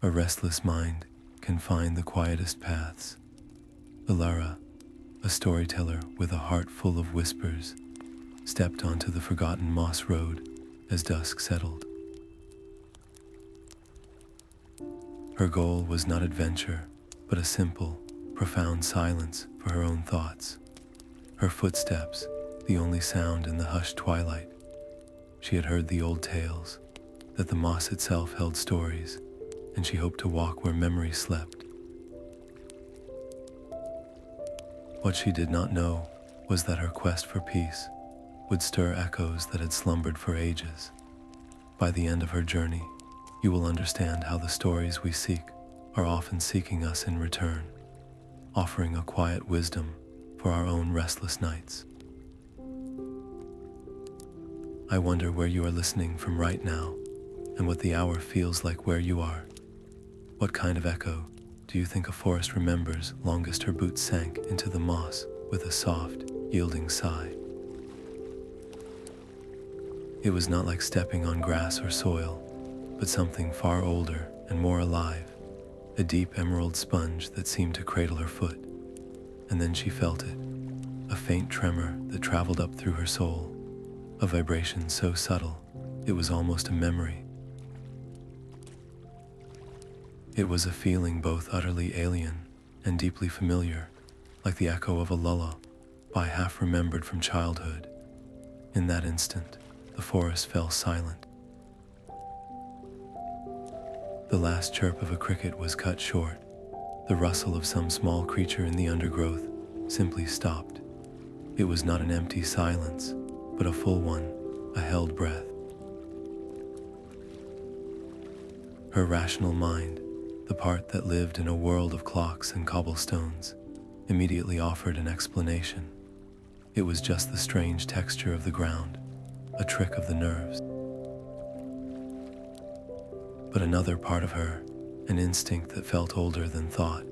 A restless mind can find the quietest paths. Ilara, a storyteller with a heart full of whispers, stepped onto the forgotten moss road as dusk settled. Her goal was not adventure, but a simple, profound silence for her own thoughts. Her footsteps, the only sound in the hushed twilight. She had heard the old tales, that the moss itself held stories, and she hoped to walk where memory slept. What she did not know was that her quest for peace would stir echoes that had slumbered for ages. By the end of her journey, you will understand how the stories we seek are often seeking us in return, offering a quiet wisdom for our own restless nights. I wonder where you are listening from right now, and what the hour feels like where you are. What kind of echo do you think a forest remembers longest her boots sank into the moss with a soft, yielding sigh? It was not like stepping on grass or soil, but something far older and more alive, a deep emerald sponge that seemed to cradle her foot. And then she felt it, a faint tremor that traveled up through her soul, a vibration so subtle it was almost a memory. It was a feeling both utterly alien and deeply familiar, like the echo of a lullaby half remembered from childhood. In that instant, the forest fell silent. The last chirp of a cricket was cut short. The rustle of some small creature in the undergrowth simply stopped. It was not an empty silence, but a full one, a held breath. Her rational mind, the part that lived in a world of clocks and cobblestones, immediately offered an explanation. It was just the strange texture of the ground, a trick of the nerves. But another part of her, an instinct that felt older than thought,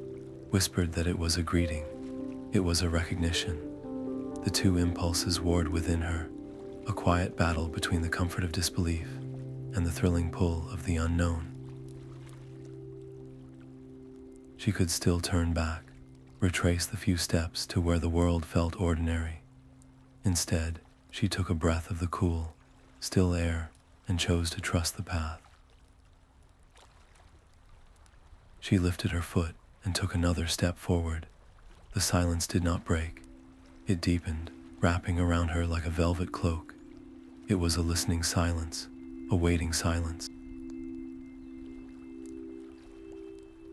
whispered that it was a greeting. It was a recognition. The two impulses warred within her, a quiet battle between the comfort of disbelief and the thrilling pull of the unknown. She could still turn back, retrace the few steps to where the world felt ordinary. Instead, she took a breath of the cool, still air and chose to trust the path. She lifted her foot and took another step forward. The silence did not break. It deepened, wrapping around her like a velvet cloak. It was a listening silence, a waiting silence.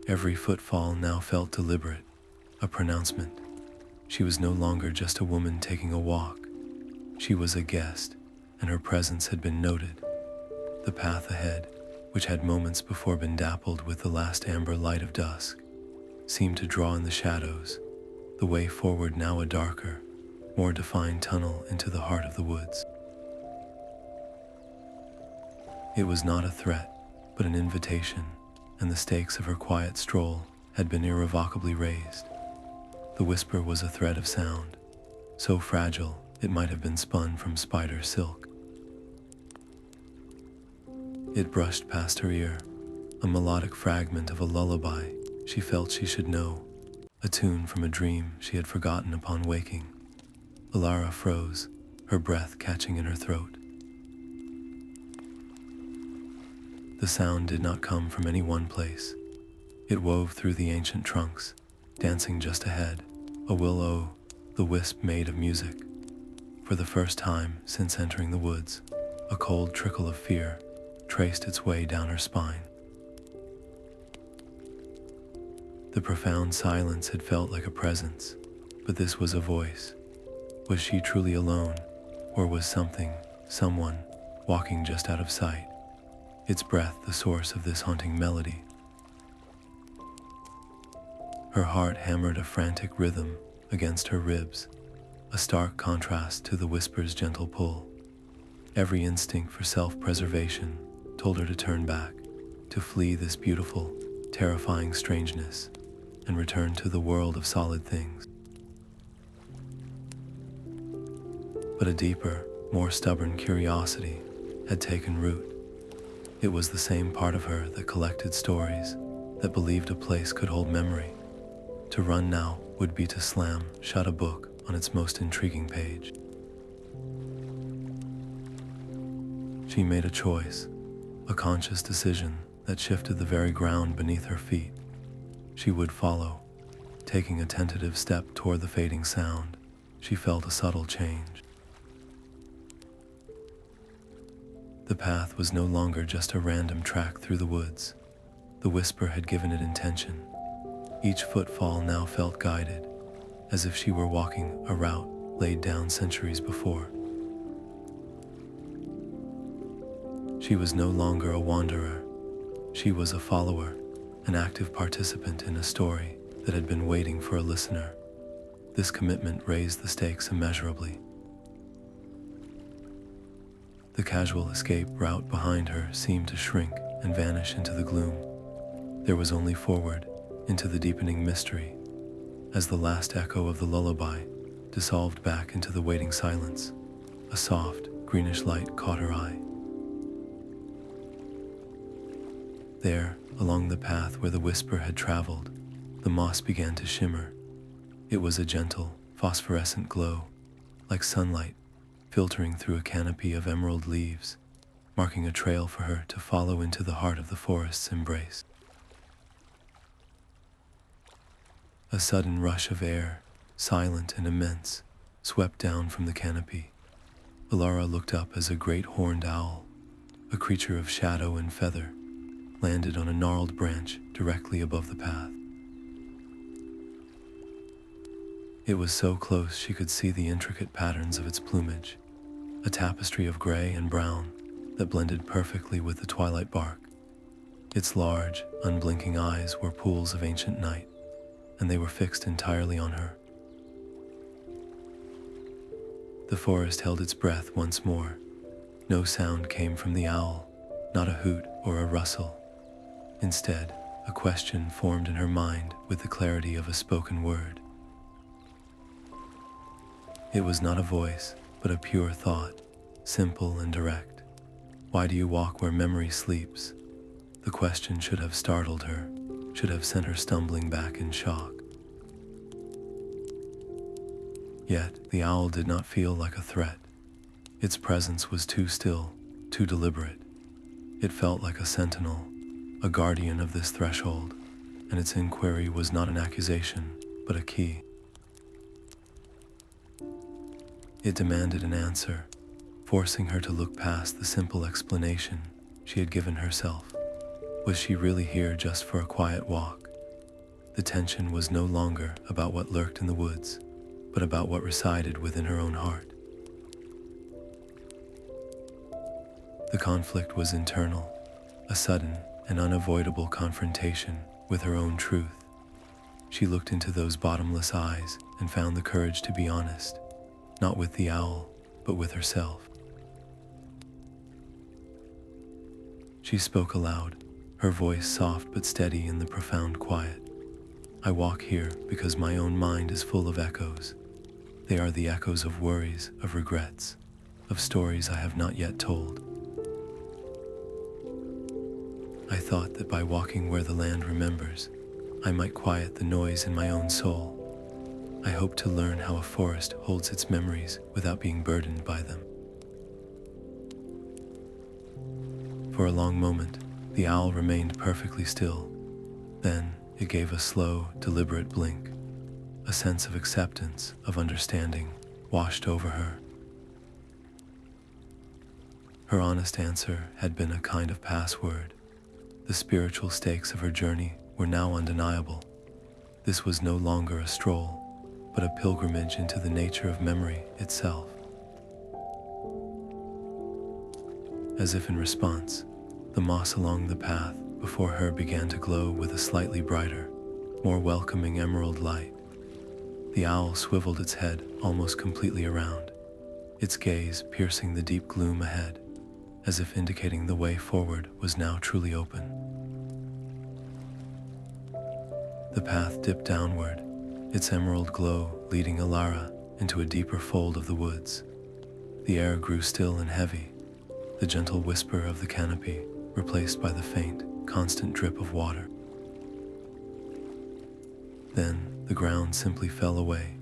Every footfall now felt deliberate, a pronouncement. She was no longer just a woman taking a walk. She was a guest, and her presence had been noted. The path ahead, which had moments before been dappled with the last amber light of dusk, seemed to draw in the shadows, the way forward now a darker, more defined tunnel into the heart of the woods. It was not a threat, but an invitation, and the stakes of her quiet stroll had been irrevocably raised. The whisper was a thread of sound, so fragile it might have been spun from spider silk. It brushed past her ear, a melodic fragment of a lullaby she felt she should know, a tune from a dream she had forgotten upon waking. Ilara froze, her breath catching in her throat. The sound did not come from any one place. It wove through the ancient trunks, dancing just ahead, a will-o', the wisp made of music. For the first time since entering the woods, a cold trickle of fear traced its way down her spine. The profound silence had felt like a presence, but this was a voice. Was she truly alone, or was someone, walking just out of sight? Its breath the source of this haunting melody. Her heart hammered a frantic rhythm against her ribs, a stark contrast to the whisper's gentle pull. Every instinct for self-preservation told her to turn back, to flee this beautiful, terrifying strangeness, and return to the world of solid things. But a deeper, more stubborn curiosity had taken root. It was the same part of her that collected stories, that believed a place could hold memory. To run now would be to slam shut a book on its most intriguing page. She made a choice, a conscious decision that shifted the very ground beneath her feet. She would follow. Taking a tentative step toward the fading sound, she felt a subtle change. The path was no longer just a random track through the woods. The whisper had given it intention. Each footfall now felt guided, as if she were walking a route laid down centuries before. She was no longer a wanderer. She was a follower, an active participant in a story that had been waiting for a listener. This commitment raised the stakes immeasurably. The casual escape route behind her seemed to shrink and vanish into the gloom. There was only forward, into the deepening mystery, as the last echo of the lullaby dissolved back into the waiting silence. A soft, greenish light caught her eye. There, along the path where the whisper had traveled, the moss began to shimmer. It was a gentle, phosphorescent glow, like sunlight filtering through a canopy of emerald leaves, marking a trail for her to follow into the heart of the forest's embrace. A sudden rush of air, silent and immense, swept down from the canopy. Alara looked up as a great horned owl, a creature of shadow and feather, landed on a gnarled branch directly above the path. It was so close she could see the intricate patterns of its plumage, a tapestry of gray and brown that blended perfectly with the twilight bark. Its large, unblinking eyes were pools of ancient night, and they were fixed entirely on her. The forest held its breath once more. No sound came from the owl, not a hoot or a rustle. Instead, a question formed in her mind with the clarity of a spoken word. It was not a voice, but a pure thought, simple and direct. Why do you walk where memory sleeps? The question should have startled her, should have sent her stumbling back in shock. Yet, the owl did not feel like a threat. Its presence was too still, too deliberate. It felt like a sentinel, a guardian of this threshold, and its inquiry was not an accusation, but a key. It demanded an answer, forcing her to look past the simple explanation she had given herself. Was she really here just for a quiet walk? The tension was no longer about what lurked in the woods, but about what resided within her own heart. The conflict was internal, a sudden and unavoidable confrontation with her own truth. She looked into those bottomless eyes and found the courage to be honest, not with the owl, but with herself. She spoke aloud, her voice soft but steady in the profound quiet. I walk here because my own mind is full of echoes. They are the echoes of worries, of regrets, of stories I have not yet told. I thought that by walking where the land remembers, I might quiet the noise in my own soul. I hope to learn how a forest holds its memories without being burdened by them. For a long moment, the owl remained perfectly still. Then it gave a slow, deliberate blink. A sense of acceptance, of understanding, washed over her. Her honest answer had been a kind of password. The spiritual stakes of her journey were now undeniable. This was no longer a stroll, but a pilgrimage into the nature of memory itself. As if in response, the moss along the path before her began to glow with a slightly brighter, more welcoming emerald light. The owl swiveled its head almost completely around, its gaze piercing the deep gloom ahead, as if indicating the way forward was now truly open. The path dipped downward, its emerald glow leading Alara into a deeper fold of the woods. The air grew still and heavy, the gentle whisper of the canopy replaced by the faint, constant drip of water. Then the ground simply fell away.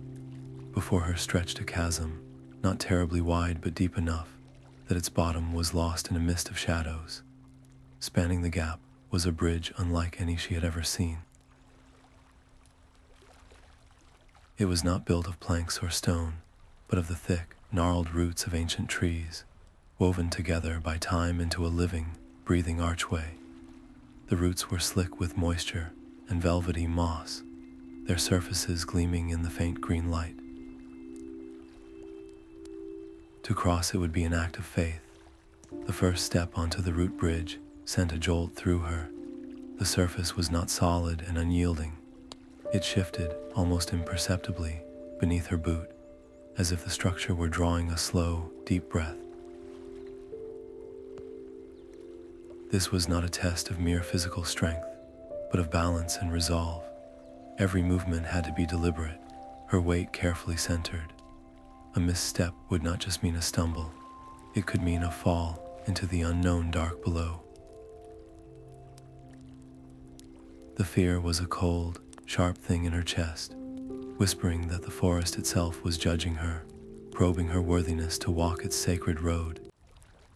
Before her stretched a chasm, not terribly wide but deep enough that its bottom was lost in a mist of shadows. Spanning the gap was a bridge unlike any she had ever seen. It was not built of planks or stone, but of the thick, gnarled roots of ancient trees, woven together by time into a living, breathing archway. The roots were slick with moisture and velvety moss, their surfaces gleaming in the faint green light. To cross it would be an act of faith. The first step onto the root bridge sent a jolt through her. The surface was not solid and unyielding. It shifted, almost imperceptibly, beneath her boot, as if the structure were drawing a slow, deep breath. This was not a test of mere physical strength, but of balance and resolve. Every movement had to be deliberate, her weight carefully centered. A misstep would not just mean a stumble, it could mean a fall into the unknown dark below. The fear was a cold, sharp thing in her chest, whispering that the forest itself was judging her, probing her worthiness to walk its sacred road.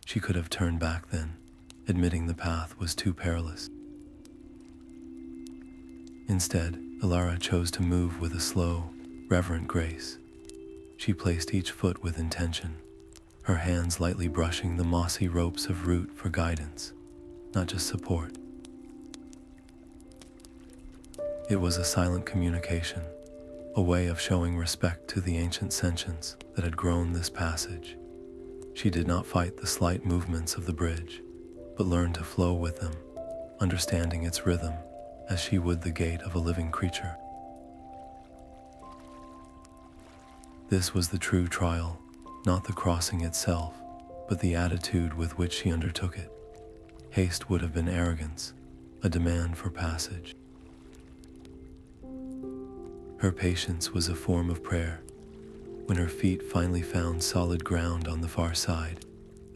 She could have turned back then, admitting the path was too perilous. Instead, Alara chose to move with a slow, reverent grace. She placed each foot with intention, her hands lightly brushing the mossy ropes of root for guidance, not just support. It was a silent communication, a way of showing respect to the ancient sentience that had grown this passage. She did not fight the slight movements of the bridge, but learned to flow with them, understanding its rhythm as she would the gait of a living creature. This was the true trial, not the crossing itself, but the attitude with which she undertook it. Haste would have been arrogance, a demand for passage. Her patience was a form of prayer. When her feet finally found solid ground on the far side,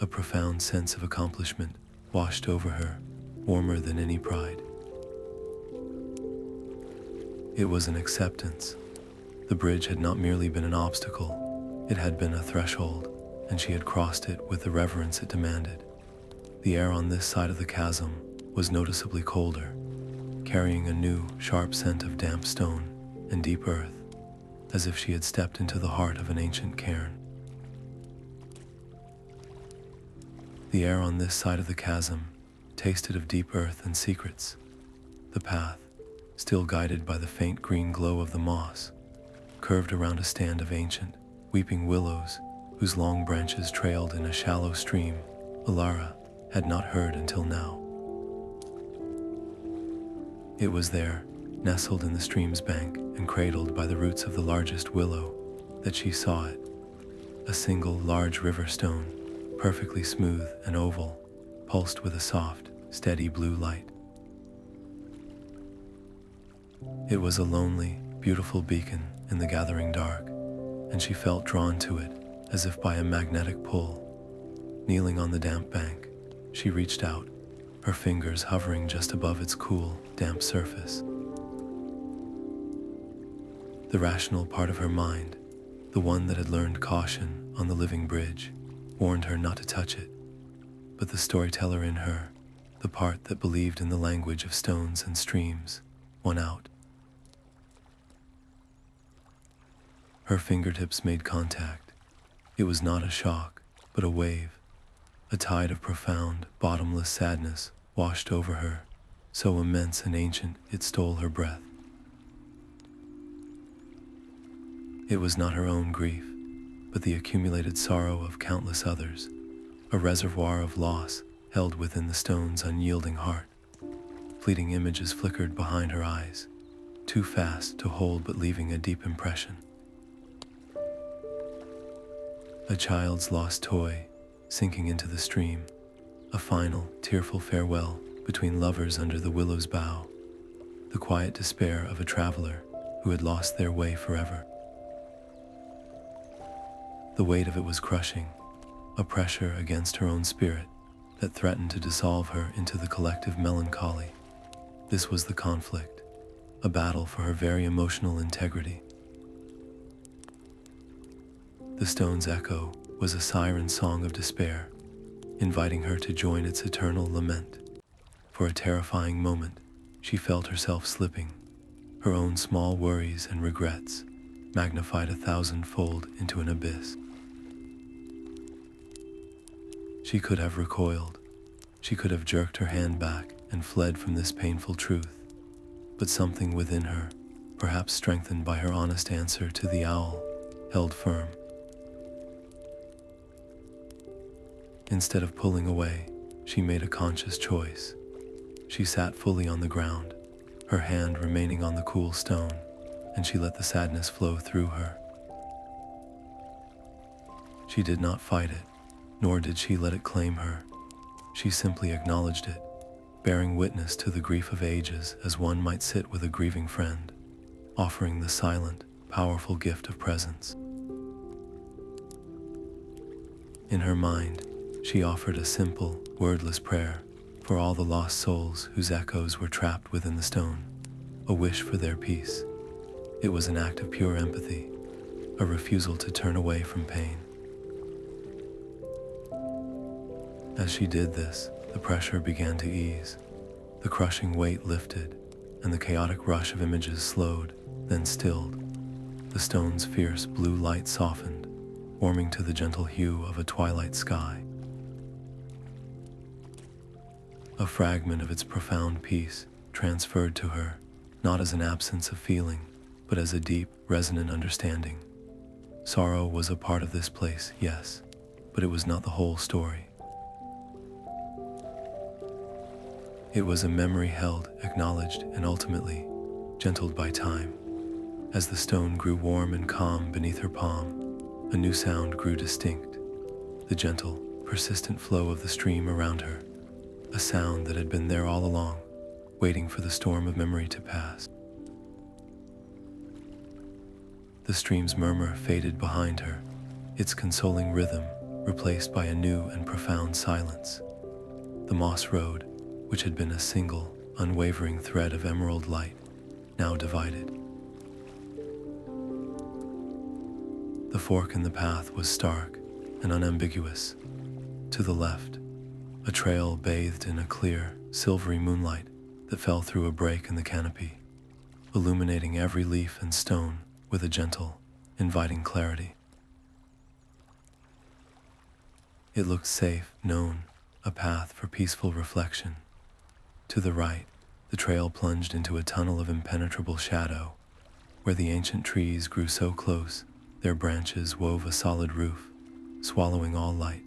a profound sense of accomplishment washed over her, warmer than any pride. It was an acceptance. The bridge had not merely been an obstacle, it had been a threshold, and she had crossed it with the reverence it demanded. The air on this side of the chasm was noticeably colder, carrying a new, sharp scent of damp stone and deep earth, as if she had stepped into the heart of an ancient cairn. The air on this side of the chasm tasted of deep earth and secrets. The path, still guided by the faint green glow of the moss, curved around a stand of ancient, weeping willows whose long branches trailed in a shallow stream Alara had not heard until now. It was there, nestled in the stream's bank and cradled by the roots of the largest willow, that she saw it, a single large river stone, perfectly smooth and oval, pulsed with a soft, steady blue light. It was a lonely, beautiful beacon in the gathering dark, and she felt drawn to it as if by a magnetic pull. Kneeling on the damp bank, she reached out, her fingers hovering just above its cool, damp surface. The rational part of her mind, the one that had learned caution on the living bridge, warned her not to touch it. But the storyteller in her, the part that believed in the language of stones and streams, won out. Her fingertips made contact. It was not a shock, but a wave. A tide of profound, bottomless sadness washed over her, so immense and ancient it stole her breath. It was not her own grief, but the accumulated sorrow of countless others, a reservoir of loss held within the stone's unyielding heart. Fleeting images flickered behind her eyes, too fast to hold but leaving a deep impression. A child's lost toy sinking into the stream, a final, tearful farewell between lovers under the willow's bough, the quiet despair of a traveler who had lost their way forever. The weight of it was crushing, a pressure against her own spirit that threatened to dissolve her into the collective melancholy. This was the conflict, a battle for her very emotional integrity. The stone's echo was a siren song of despair, inviting her to join its eternal lament. For a terrifying moment, she felt herself slipping, her own small worries and regrets magnified 1,000-fold into an abyss. She could have recoiled. She could have jerked her hand back and fled from this painful truth. But something within her, perhaps strengthened by her honest answer to the owl, held firm. Instead of pulling away, she made a conscious choice. She sat fully on the ground, her hand remaining on the cool stone, and she let the sadness flow through her. She did not fight it, nor did she let it claim her. She simply acknowledged it, bearing witness to the grief of ages as one might sit with a grieving friend, offering the silent, powerful gift of presence. In her mind, she offered a simple, wordless prayer for all the lost souls whose echoes were trapped within the stone, a wish for their peace. It was an act of pure empathy, a refusal to turn away from pain. As she did this, the pressure began to ease. The crushing weight lifted, and the chaotic rush of images slowed, then stilled. The stone's fierce blue light softened, warming to the gentle hue of a twilight sky. A fragment of its profound peace transferred to her, not as an absence of feeling, but as a deep, resonant understanding. Sorrow was a part of this place, yes, but it was not the whole story. It was a memory held, acknowledged, and ultimately gentled by time. As the stone grew warm and calm beneath her palm, a new sound grew distinct, the gentle, persistent flow of the stream around her, a sound that had been there all along, waiting for the storm of memory to pass. The stream's murmur faded behind her, its consoling rhythm replaced by a new and profound silence. The moss road, which had been a single, unwavering thread of emerald light, now divided. The fork in the path was stark and unambiguous. To the left, a trail bathed in a clear, silvery moonlight that fell through a break in the canopy, illuminating every leaf and stone with a gentle, inviting clarity. It looked safe, known, a path for peaceful reflection. To the right, the trail plunged into a tunnel of impenetrable shadow, where the ancient trees grew so close, their branches wove a solid roof, swallowing all light.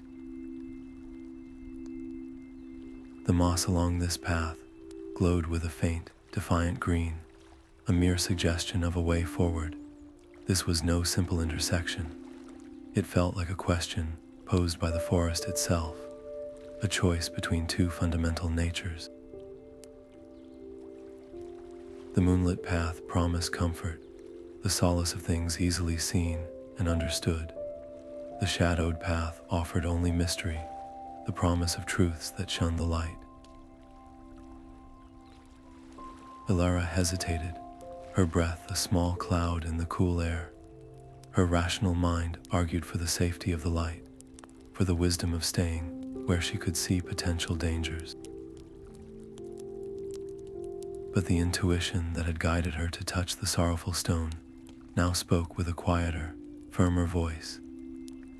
The moss along this path glowed with a faint, defiant green, a mere suggestion of a way forward. This was no simple intersection. It felt like a question posed by the forest itself, a choice between two fundamental natures. The moonlit path promised comfort, the solace of things easily seen and understood. The shadowed path offered only mystery, the promise of truths that shunned the light. Ilara hesitated, her breath a small cloud in the cool air. Her rational mind argued for the safety of the light, for the wisdom of staying where she could see potential dangers. But the intuition that had guided her to touch the sorrowful stone now spoke with a quieter, firmer voice.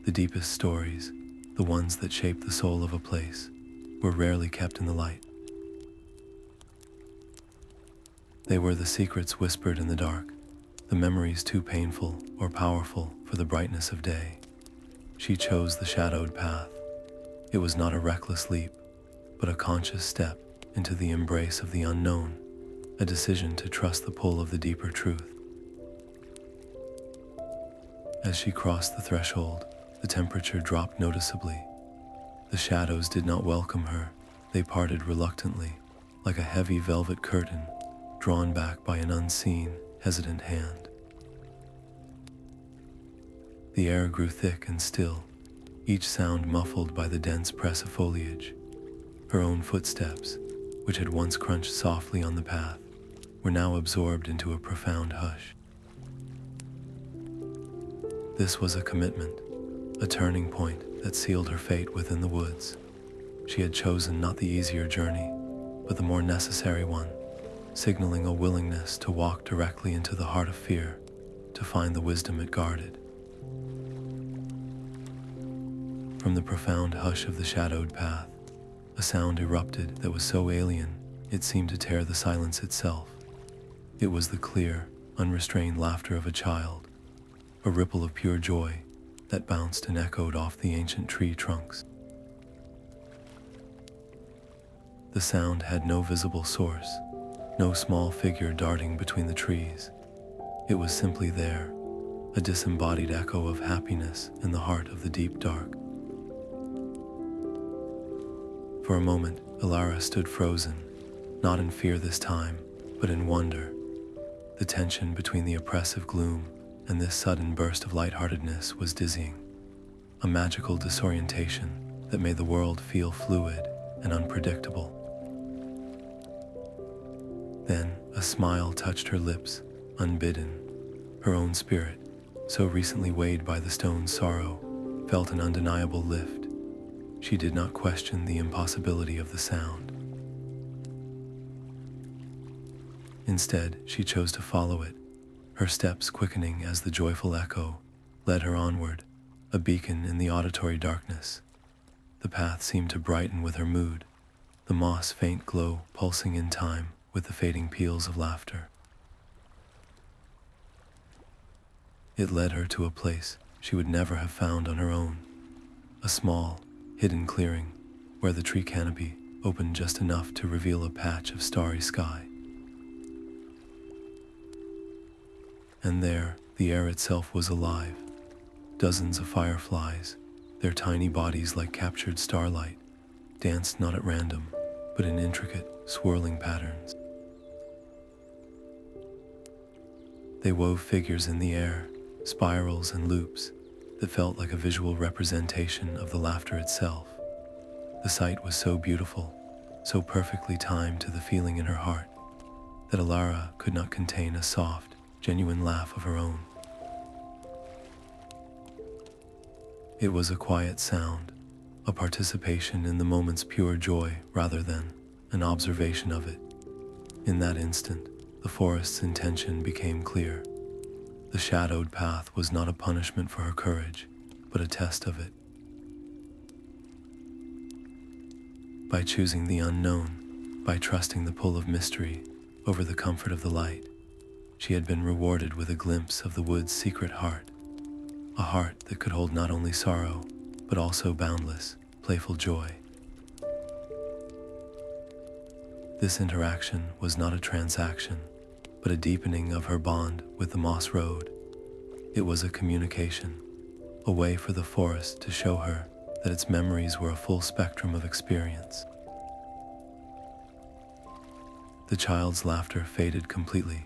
The deepest stories, the ones that shape the soul of a place, were rarely kept in the light. They were the secrets whispered in the dark, the memories too painful or powerful for the brightness of day. She chose the shadowed path. It was not a reckless leap, but a conscious step into the embrace of the unknown, a decision to trust the pull of the deeper truth. As she crossed the threshold, the temperature dropped noticeably. The shadows did not welcome her. They parted reluctantly, like a heavy velvet curtain drawn back by an unseen, hesitant hand. The air grew thick and still, each sound muffled by the dense press of foliage. Her own footsteps, which had once crunched softly on the path, were now absorbed into a profound hush. This was a commitment, a turning point that sealed her fate within the woods. She had chosen not the easier journey, but the more necessary one, signaling a willingness to walk directly into the heart of fear, to find the wisdom it guarded. From the profound hush of the shadowed path, a sound erupted that was so alien it seemed to tear the silence itself. It was the clear, unrestrained laughter of a child, a ripple of pure joy that bounced and echoed off the ancient tree trunks. The sound had no visible source, no small figure darting between the trees. It was simply there, a disembodied echo of happiness in the heart of the deep dark. For a moment, Alara stood frozen, not in fear this time, but in wonder. The tension between the oppressive gloom and this sudden burst of lightheartedness was dizzying, a magical disorientation that made the world feel fluid and unpredictable. Then a smile touched her lips, unbidden. Her own spirit, so recently weighed by the stone's sorrow, felt an undeniable lift. She did not question the impossibility of the sound. Instead, she chose to follow it, her steps quickening as the joyful echo led her onward, a beacon in the auditory darkness. The path seemed to brighten with her mood, the moss faint glow pulsing in time with the fading peals of laughter. It led her to a place she would never have found on her own, a small, hidden clearing where the tree canopy opened just enough to reveal a patch of starry sky. And there, the air itself was alive. Dozens of fireflies, their tiny bodies like captured starlight, danced not at random, but in intricate, swirling patterns. They wove figures in the air, spirals and loops that felt like a visual representation of the laughter itself. The sight was so beautiful, so perfectly timed to the feeling in her heart, that Alara could not contain a soft, genuine laugh of her own. It was a quiet sound, a participation in the moment's pure joy rather than an observation of it. In that instant, the forest's intention became clear. The shadowed path was not a punishment for her courage, but a test of it. By choosing the unknown, by trusting the pull of mystery over the comfort of the light, she had been rewarded with a glimpse of the wood's secret heart, a heart that could hold not only sorrow, but also boundless, playful joy. This interaction was not a transaction, but a deepening of her bond with the moss road. It was a communication, a way for the forest to show her that its memories were a full spectrum of experience. The child's laughter faded completely,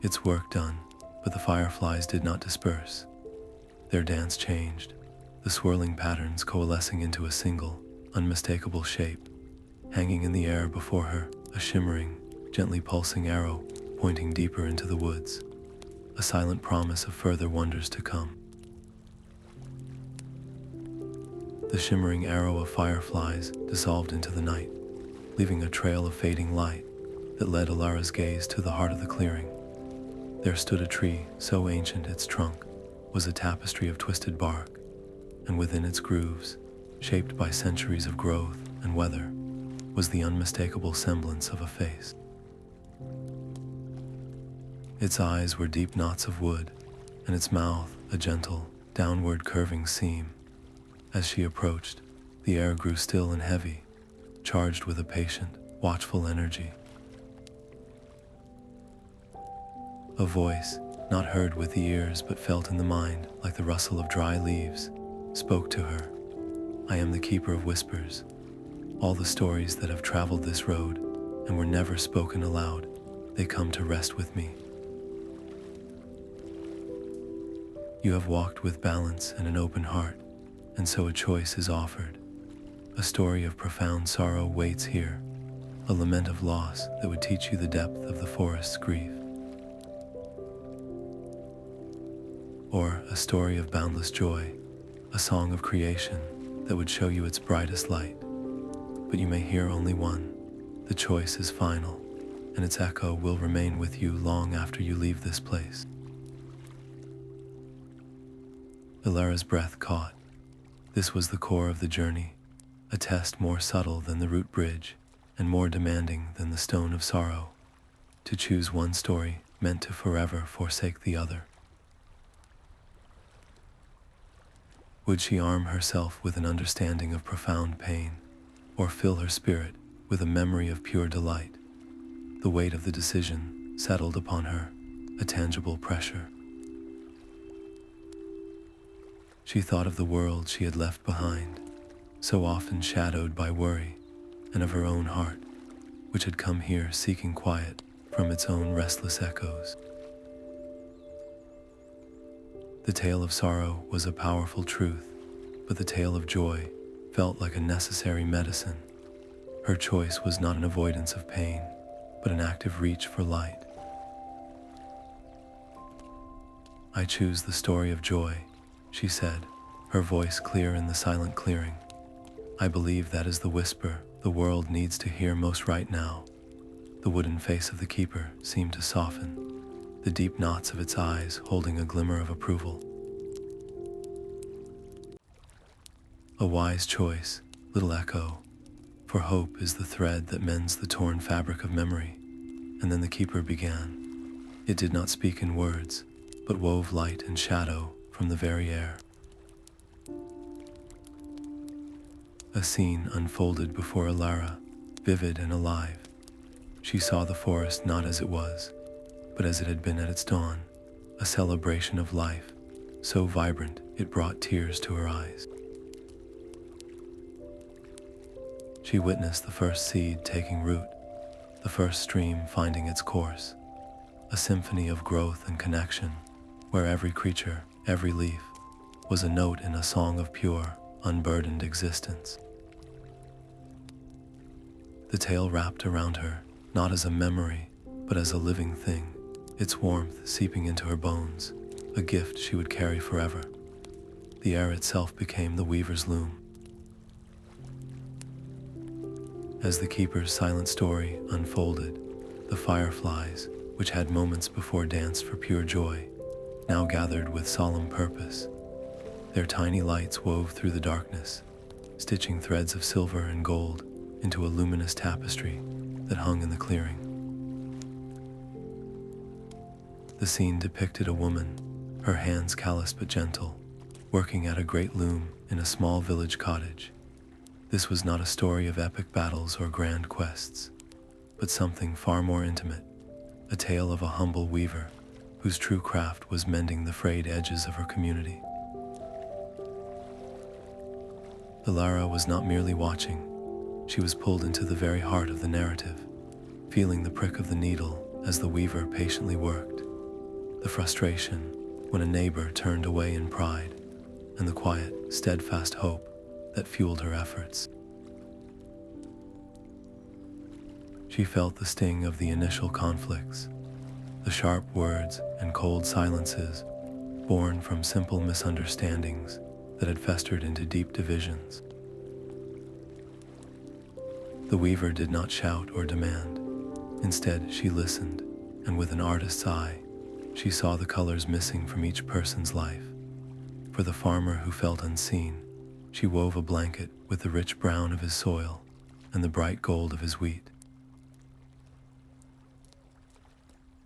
its work done, but the fireflies did not disperse. Their dance changed, the swirling patterns coalescing into a single, unmistakable shape. Hanging in the air before her, a shimmering, gently pulsing arrow pointing deeper into the woods, a silent promise of further wonders to come. The shimmering arrow of fireflies dissolved into the night, leaving a trail of fading light that led Alara's gaze to the heart of the clearing. There stood a tree so ancient its trunk was a tapestry of twisted bark, and within its grooves, shaped by centuries of growth and weather, was the unmistakable semblance of a face. Its eyes were deep knots of wood, and its mouth a gentle, downward curving seam. As she approached, the air grew still and heavy, charged with a patient, watchful energy. A voice, not heard with the ears but felt in the mind like the rustle of dry leaves, spoke to her. I am the keeper of whispers. All the stories that have traveled this road and were never spoken aloud, they come to rest with me. You have walked with balance and an open heart, and so a choice is offered. A story of profound sorrow waits here, a lament of loss that would teach you the depth of the forest's grief. Or a story of boundless joy, a song of creation that would show you its brightest light. But you may hear only one. The choice is final, and its echo will remain with you long after you leave this place. Ilara's breath caught. This was the core of the journey, a test more subtle than the root bridge and more demanding than the stone of sorrow. To choose one story meant to forever forsake the other. Would she arm herself with an understanding of profound pain, or fill her spirit with a memory of pure delight? The weight of the decision settled upon her, a tangible pressure. She thought of the world she had left behind, so often shadowed by worry, and of her own heart, which had come here seeking quiet from its own restless echoes. The tale of sorrow was a powerful truth, but the tale of joy felt like a necessary medicine. Her choice was not an avoidance of pain, but an active reach for light. "I choose the story of joy," she said, her voice clear in the silent clearing. "I believe that is the whisper the world needs to hear most right now." The wooden face of the keeper seemed to soften, the deep knots of its eyes holding a glimmer of approval. "A wise choice, little echo, for hope is the thread that mends the torn fabric of memory." And then the keeper began. It did not speak in words, but wove light and shadow from the very air. A scene unfolded before Ilara, vivid and alive. She saw the forest not as it was, but as it had been at its dawn, a celebration of life, so vibrant it brought tears to her eyes. She witnessed the first seed taking root, the first stream finding its course, a symphony of growth and connection, where every creature, every leaf, was a note in a song of pure, unburdened existence. The tale wrapped around her, not as a memory, but as a living thing, its warmth seeping into her bones, a gift she would carry forever. The air itself became the weaver's loom. As the keeper's silent story unfolded, the fireflies, which had moments before danced for pure joy, now gathered with solemn purpose. Their tiny lights wove through the darkness, stitching threads of silver and gold into a luminous tapestry that hung in the clearing. The scene depicted a woman, her hands callous but gentle, working at a great loom in a small village cottage. This was not a story of epic battles or grand quests, but something far more intimate, a tale of a humble weaver whose true craft was mending the frayed edges of her community. Ilara was not merely watching, she was pulled into the very heart of the narrative, feeling the prick of the needle as the weaver patiently worked, the frustration when a neighbor turned away in pride, and the quiet, steadfast hope that fueled her efforts. She felt the sting of the initial conflicts, the sharp words and cold silences born from simple misunderstandings that had festered into deep divisions. The weaver did not shout or demand. Instead, she listened, and with an artist's eye, she saw the colors missing from each person's life. For the farmer who felt unseen, she wove a blanket with the rich brown of his soil and the bright gold of his wheat.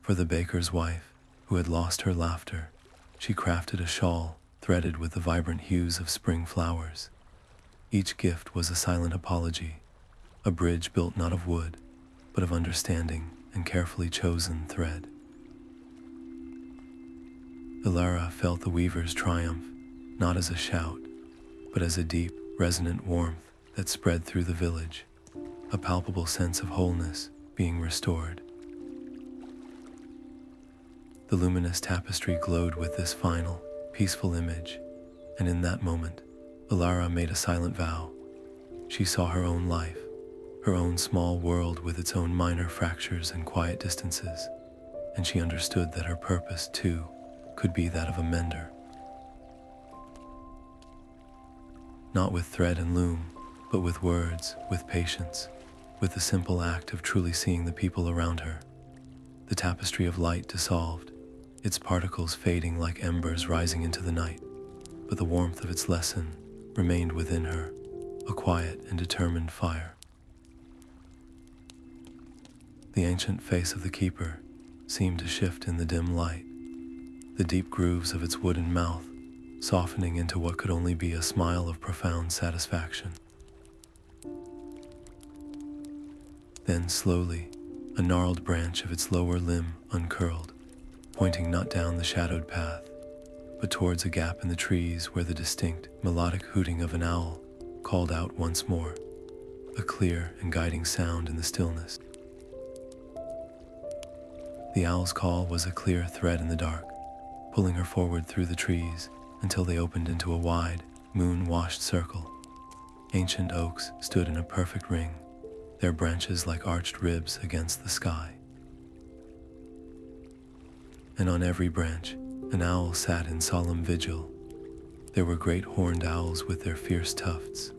For the baker's wife, who had lost her laughter, she crafted a shawl threaded with the vibrant hues of spring flowers. Each gift was a silent apology, a bridge built not of wood, but of understanding and carefully chosen thread. Ilara felt the weaver's triumph, not as a shout, but as a deep, resonant warmth that spread through the village, a palpable sense of wholeness being restored. The luminous tapestry glowed with this final, peaceful image, and in that moment, Ilara made a silent vow. She saw her own life, her own small world with its own minor fractures and quiet distances, and she understood that her purpose, too, could be that of a mender. Not with thread and loom, but with words, with patience, with the simple act of truly seeing the people around her. The tapestry of light dissolved, its particles fading like embers rising into the night, but the warmth of its lesson remained within her, a quiet and determined fire. The ancient face of the keeper seemed to shift in the dim light, the deep grooves of its wooden mouth softening into what could only be a smile of profound satisfaction. Then slowly, a gnarled branch of its lower limb uncurled, pointing not down the shadowed path, but towards a gap in the trees where the distinct, melodic hooting of an owl called out once more, a clear and guiding sound in the stillness. The owl's call was a clear thread in the dark, pulling her forward through the trees until they opened into a wide, moon-washed circle. Ancient oaks stood in a perfect ring, their branches like arched ribs against the sky. And on every branch, an owl sat in solemn vigil. There were great horned owls with their fierce tufts,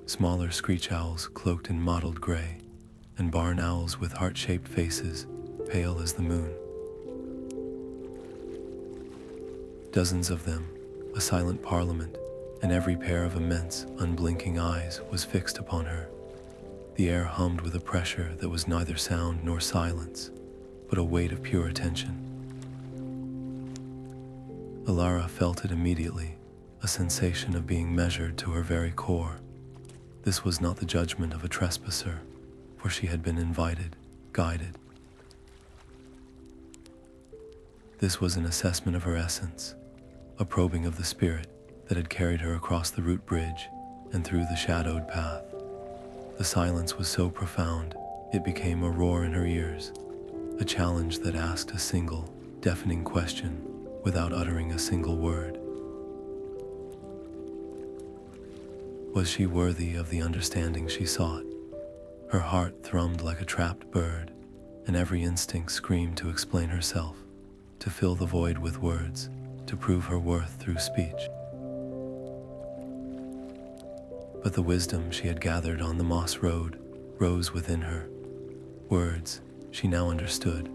smaller screech owls cloaked in mottled gray, and barn owls with heart-shaped faces, pale as the moon. Dozens of them, a silent parliament, and every pair of immense, unblinking eyes was fixed upon her. The air hummed with a pressure that was neither sound nor silence, but a weight of pure attention. Alara felt it immediately, a sensation of being measured to her very core. This was not the judgment of a trespasser, for she had been invited, guided. This was an assessment of her essence, a probing of the spirit that had carried her across the root bridge and through the shadowed path. The silence was so profound, it became a roar in her ears, a challenge that asked a single, deafening question without uttering a single word. Was she worthy of the understanding she sought? Her heart thrummed like a trapped bird, and every instinct screamed to explain herself, to fill the void with words, to prove her worth through speech. But the wisdom she had gathered on the moss road rose within her. Words, she now understood,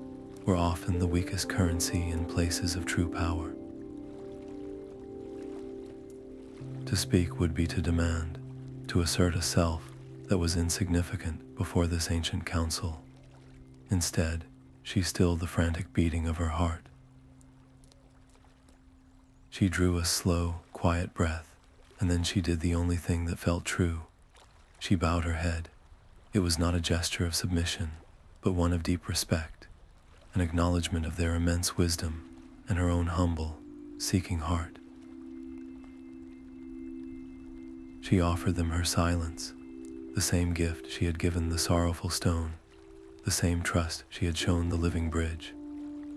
were often the weakest currency in places of true power. To speak would be to demand, to assert a self that was insignificant before this ancient council. Instead, she stilled the frantic beating of her heart. She drew a slow, quiet breath, and then she did the only thing that felt true. She bowed her head. It was not a gesture of submission, but one of deep respect, an acknowledgement of their immense wisdom and her own humble, seeking heart. She offered them her silence, the same gift she had given the sorrowful stone, the same trust she had shown the living bridge.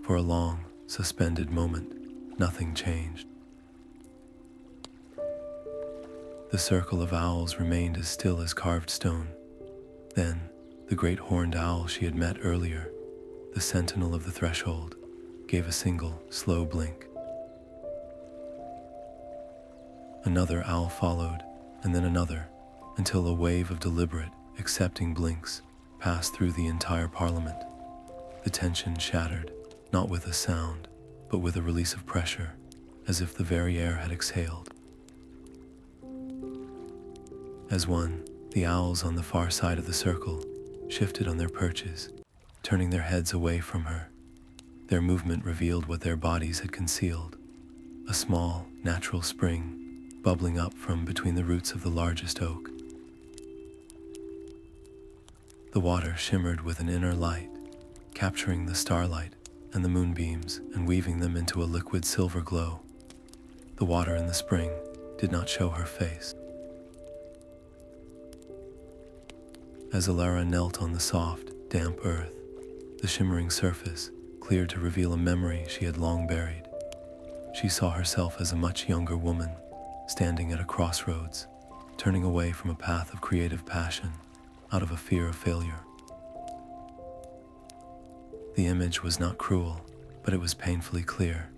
For a long, suspended moment, nothing changed. The circle of owls remained as still as carved stone. Then, the great horned owl she had met earlier, the sentinel of the threshold, gave a single, slow blink. Another owl followed, and then another, until a wave of deliberate, accepting blinks passed through the entire parliament. The tension shattered, not with a sound, but with a release of pressure, as if the very air had exhaled. As one, the owls on the far side of the circle shifted on their perches, turning their heads away from her. Their movement revealed what their bodies had concealed, a small, natural spring bubbling up from between the roots of the largest oak. The water shimmered with an inner light, capturing the starlight and the moonbeams and weaving them into a liquid silver glow. The water in the spring did not show her face. As Alara knelt on the soft, damp earth, the shimmering surface cleared to reveal a memory she had long buried. She saw herself as a much younger woman, standing at a crossroads, turning away from a path of creative passion, out of a fear of failure. The image was not cruel, but it was painfully clear,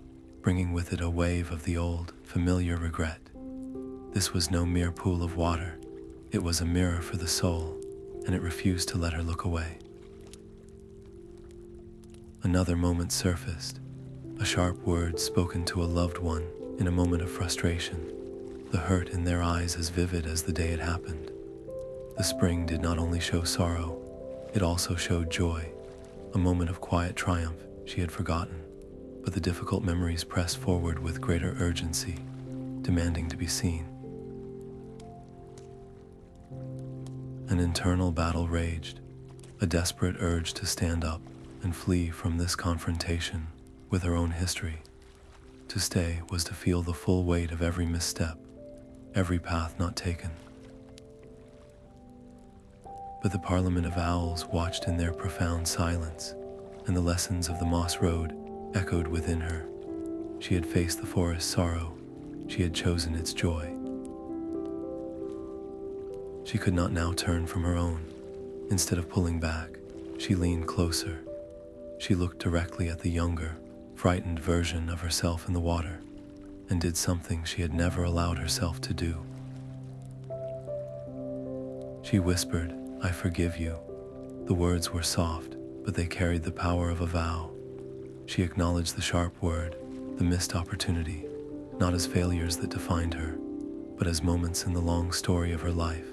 bringing with it a wave of the old, familiar regret. This was no mere pool of water. It was a mirror for the soul, and it refused to let her look away. Another moment surfaced, a sharp word spoken to a loved one in a moment of frustration, the hurt in their eyes as vivid as the day it happened. The spring did not only show sorrow, it also showed joy, a moment of quiet triumph she had forgotten, but the difficult memories pressed forward with greater urgency, demanding to be seen. An internal battle raged, a desperate urge to stand up and flee from this confrontation with her own history. To stay was to feel the full weight of every misstep, every path not taken. But the Parliament of Owls watched in their profound silence, and the lessons of the moss road echoed within her. She had faced the forest's sorrow. She had chosen its joy. She could not now turn from her own. Instead of pulling back, she leaned closer. She looked directly at the younger, frightened version of herself in the water, and did something she had never allowed herself to do. She whispered, "I forgive you." The words were soft, but they carried the power of a vow. She acknowledged the sharp word, the missed opportunity, not as failures that defined her, but as moments in the long story of her life,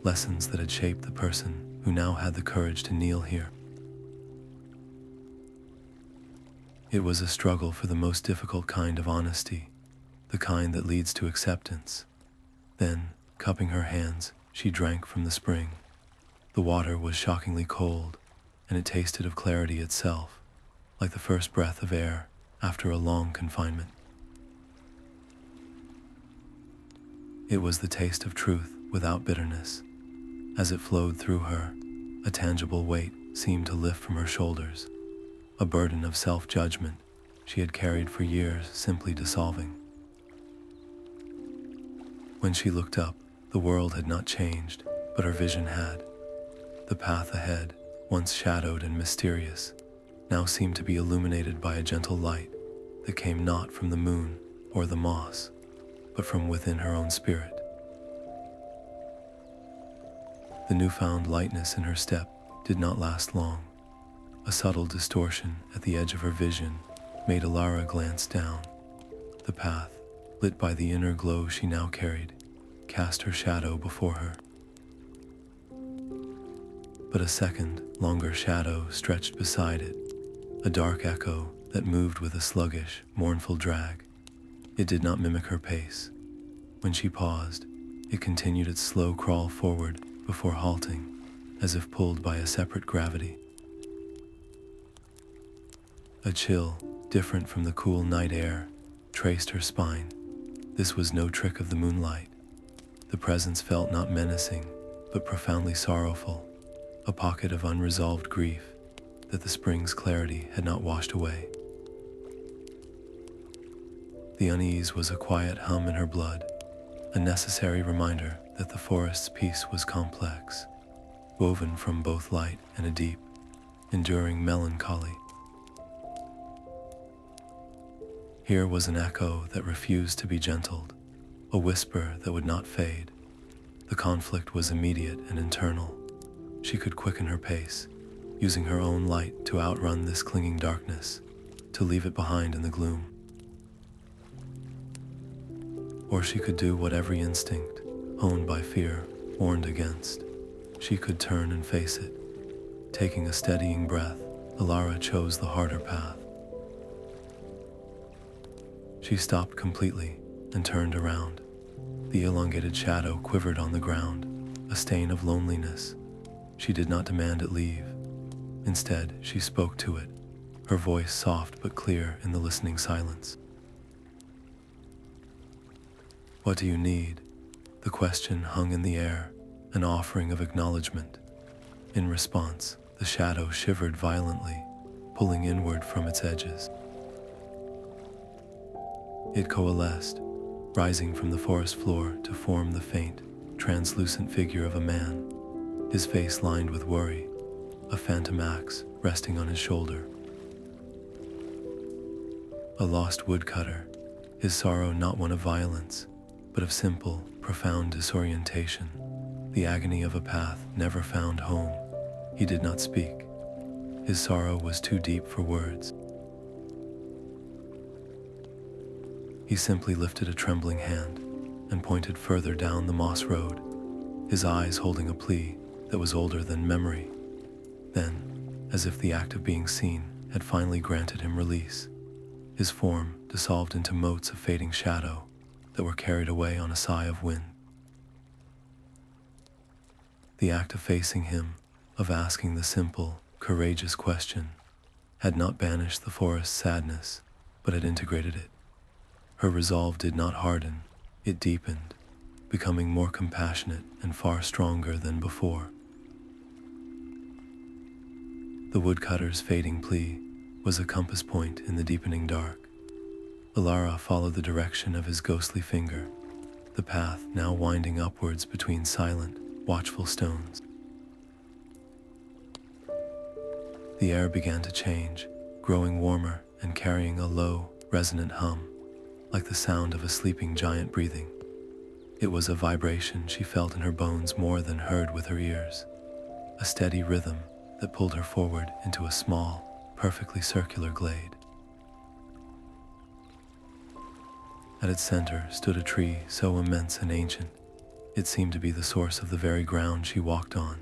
lessons that had shaped the person who now had the courage to kneel here. It was a struggle for the most difficult kind of honesty, the kind that leads to acceptance. Then, cupping her hands, she drank from the spring. The water was shockingly cold, and it tasted of clarity itself, like the first breath of air after a long confinement. It was the taste of truth without bitterness. As it flowed through her, a tangible weight seemed to lift from her shoulders, a burden of self-judgment she had carried for years simply dissolving. When she looked up, the world had not changed, but her vision had. The path ahead, once shadowed and mysterious, now seemed to be illuminated by a gentle light that came not from the moon or the moss, but from within her own spirit. The newfound lightness in her step did not last long. A subtle distortion at the edge of her vision made Alara glance down. The path, lit by the inner glow she now carried, cast her shadow before her. But a second, longer shadow stretched beside it, a dark echo that moved with a sluggish, mournful drag. It did not mimic her pace. When she paused, it continued its slow crawl forward before halting, as if pulled by a separate gravity. A chill, different from the cool night air, traced her spine. This was no trick of the moonlight. The presence felt not menacing, but profoundly sorrowful, a pocket of unresolved grief that the spring's clarity had not washed away. The unease was a quiet hum in her blood, a necessary reminder that the forest's peace was complex, woven from both light and a deep, enduring melancholy. Here was an echo that refused to be gentled, a whisper that would not fade. The conflict was immediate and internal. She could quicken her pace, using her own light to outrun this clinging darkness, to leave it behind in the gloom. Or she could do what every instinct, honed by fear, warned against. She could turn and face it. Taking a steadying breath, Alara chose the harder path. She stopped completely and turned around. The elongated shadow quivered on the ground, a stain of loneliness. She did not demand it leave. Instead, she spoke to it, her voice soft but clear in the listening silence. "What do you need?" The question hung in the air, an offering of acknowledgement. In response, the shadow shivered violently, pulling inward from its edges. It coalesced, rising from the forest floor to form the faint, translucent figure of a man. his face lined with worry, a phantom axe resting on his shoulder. A lost woodcutter, his sorrow not one of violence, but of simple, profound disorientation, the agony of a path never found home. He did not speak. His sorrow was too deep for words. He simply lifted a trembling hand and pointed further down the moss road, his eyes holding a plea that was older than memory. Then, as if the act of being seen had finally granted him release, his form dissolved into motes of fading shadow that were carried away on a sigh of wind. The act of facing him, of asking the simple, courageous question, had not banished the forest's sadness, but had integrated it. Her resolve did not harden, it deepened, becoming more compassionate and far stronger than before. The woodcutter's fading plea was a compass point in the deepening dark. Alara followed the direction of his ghostly finger, the path now winding upwards between silent, watchful stones. The air began to change, growing warmer and carrying a low, resonant hum, like the sound of a sleeping giant breathing. It was a vibration she felt in her bones more than heard with her ears, a steady rhythm that pulled her forward into a small, perfectly circular glade. At its center stood a tree so immense and ancient, it seemed to be the source of the very ground she walked on.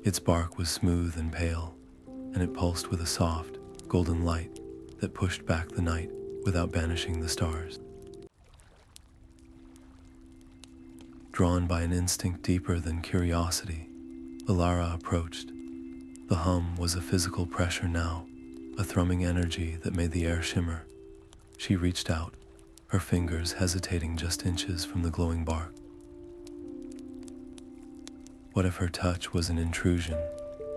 Its bark was smooth and pale, and it pulsed with a soft, golden light that pushed back the night without banishing the stars. Drawn by an instinct deeper than curiosity, Alara approached. The hum was a physical pressure now, a thrumming energy that made the air shimmer. She reached out, her fingers hesitating just inches from the glowing bark. What if her touch was an intrusion,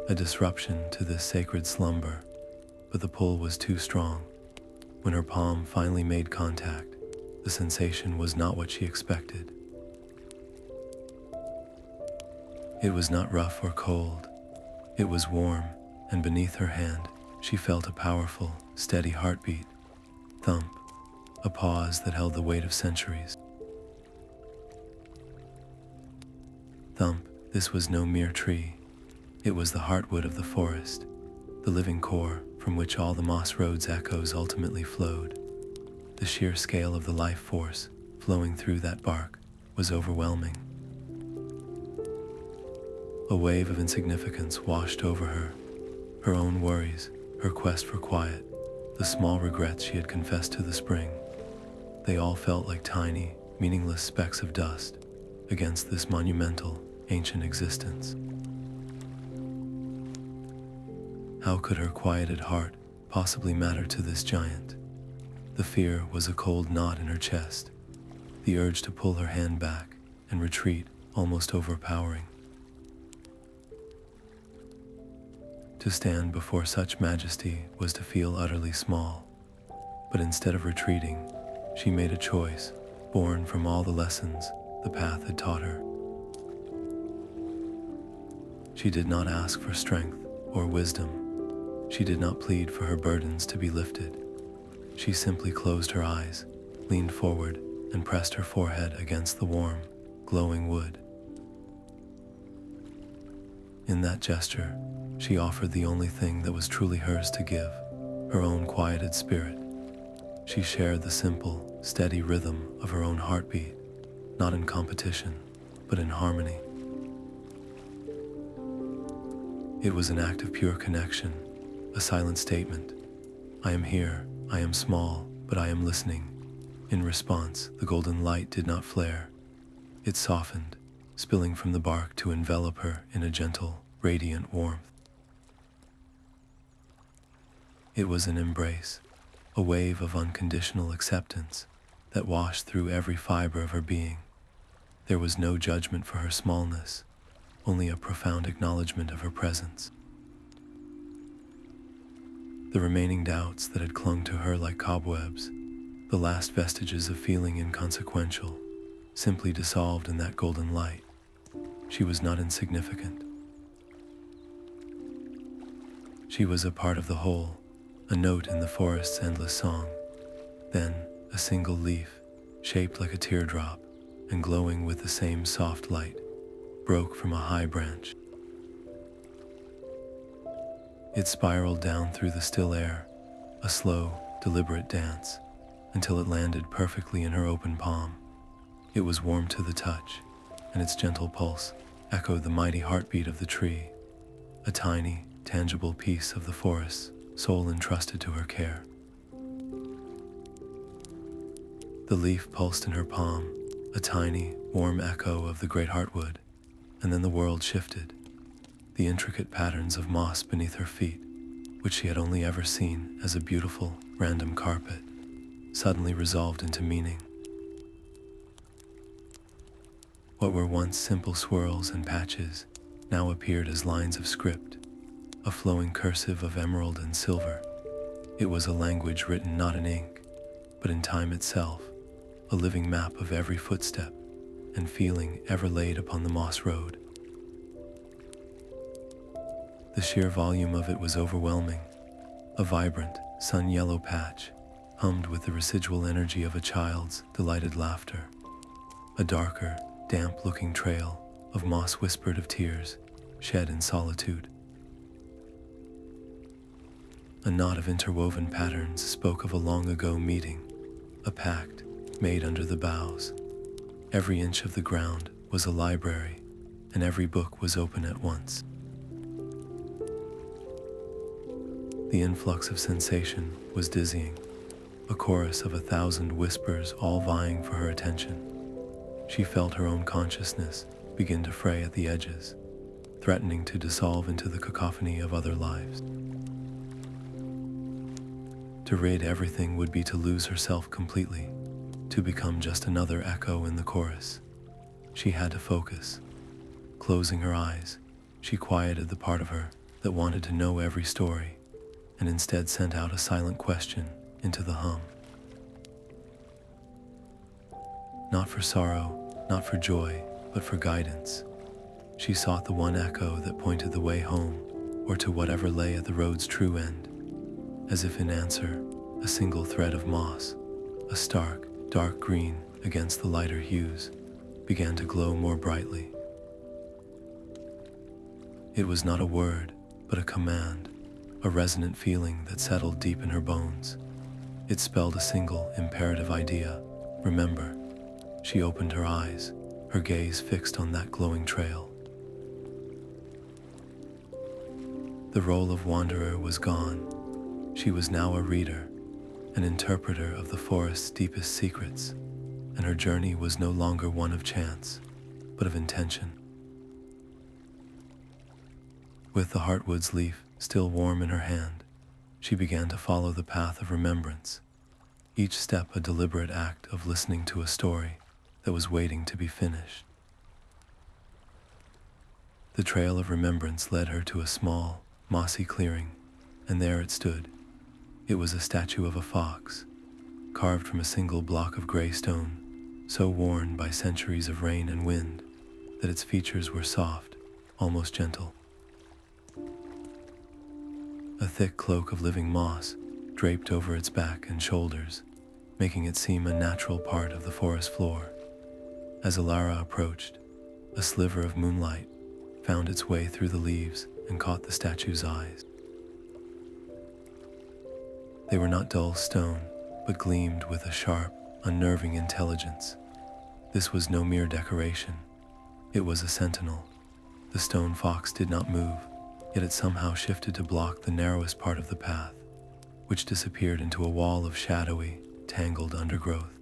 a disruption to this sacred slumber? But the pull was too strong. When her palm finally made contact, the sensation was not what she expected. It was not rough or cold. It was warm, and beneath her hand, she felt a powerful, steady heartbeat. Thump, a pause that held the weight of centuries. Thump, this was no mere tree. It was the heartwood of the forest, the living core from which all the moss road's echoes ultimately flowed. The sheer scale of the life force flowing through that bark was overwhelming. A wave of insignificance washed over her, her own worries, her quest for quiet, the small regrets she had confessed to the spring. They all felt like tiny, meaningless specks of dust against this monumental, ancient existence. How could her quieted heart possibly matter to this giant? The fear was a cold knot in her chest, the urge to pull her hand back and retreat almost overpowering. To stand before such majesty was to feel utterly small, but instead of retreating, she made a choice, born from all the lessons the path had taught her. She did not ask for strength or wisdom. She did not plead for her burdens to be lifted. She simply closed her eyes, leaned forward, and pressed her forehead against the warm, glowing wood. In that gesture, she offered the only thing that was truly hers to give, her own quieted spirit. She shared the simple, steady rhythm of her own heartbeat, not in competition, but in harmony. It was an act of pure connection, a silent statement. I am here, I am small, but I am listening. In response, the golden light did not flare. It softened, spilling from the bark to envelop her in a gentle, radiant warmth. It was an embrace, a wave of unconditional acceptance that washed through every fiber of her being. There was no judgment for her smallness, only a profound acknowledgement of her presence. The remaining doubts that had clung to her like cobwebs, the last vestiges of feeling inconsequential, simply dissolved in that golden light. She was not insignificant, She was a part of the whole, a note in the forest's endless song. Then, a single leaf, shaped like a teardrop and glowing with the same soft light, broke from a high branch. It spiraled down through the still air, a slow, deliberate dance, until it landed perfectly in her open palm. It was warm to the touch, and its gentle pulse echoed the mighty heartbeat of the tree, a tiny, tangible piece of the forest's soul entrusted to her care. The leaf pulsed in her palm, a tiny, warm echo of the great Heartwood, and then the world shifted. The intricate patterns of moss beneath her feet, which she had only ever seen as a beautiful, random carpet, suddenly resolved into meaning. What were once simple swirls and patches now appeared as lines of script, a flowing cursive of emerald and silver. It was a language written not in ink, but in time itself, a living map of every footstep and feeling ever laid upon the moss road. The sheer volume of it was overwhelming, a vibrant, sun-yellow patch, hummed with the residual energy of a child's delighted laughter. A darker, damp-looking trail of moss whispered of tears, shed in solitude. A knot of interwoven patterns spoke of a long-ago meeting, a pact made under the boughs. Every inch of the ground was a library, and every book was open at once. The influx of sensation was dizzying, a chorus of 1,000 whispers all vying for her attention. She felt her own consciousness begin to fray at the edges, threatening to dissolve into the cacophony of other lives. To rid everything would be to lose herself completely, to become just another echo in the chorus. She had to focus. Closing her eyes, she quieted the part of her that wanted to know every story, and instead sent out a silent question into the hum. Not for sorrow, not for joy, but for guidance. She sought the one echo that pointed the way home, or to whatever lay at the road's true end. As if in answer, a single thread of moss, a stark, dark green against the lighter hues, began to glow more brightly. It was not a word, but a command, a resonant feeling that settled deep in her bones. It spelled a single, imperative idea: remember. She opened her eyes, her gaze fixed on that glowing trail. The role of wanderer was gone. She was now a reader, an interpreter of the forest's deepest secrets, and her journey was no longer one of chance, but of intention. With the Heartwood's leaf still warm in her hand, she began to follow the path of remembrance, each step a deliberate act of listening to a story that was waiting to be finished. The trail of remembrance led her to a small, mossy clearing, and there it stood. It was a statue of a fox, carved from a single block of gray stone, so worn by centuries of rain and wind that its features were soft, almost gentle. A thick cloak of living moss draped over its back and shoulders, making it seem a natural part of the forest floor. As Alara approached, a sliver of moonlight found its way through the leaves and caught the statue's eyes. They were not dull stone, but gleamed with a sharp, unnerving intelligence. This was no mere decoration. It was a sentinel. The stone fox did not move, yet it somehow shifted to block the narrowest part of the path, which disappeared into a wall of shadowy, tangled undergrowth.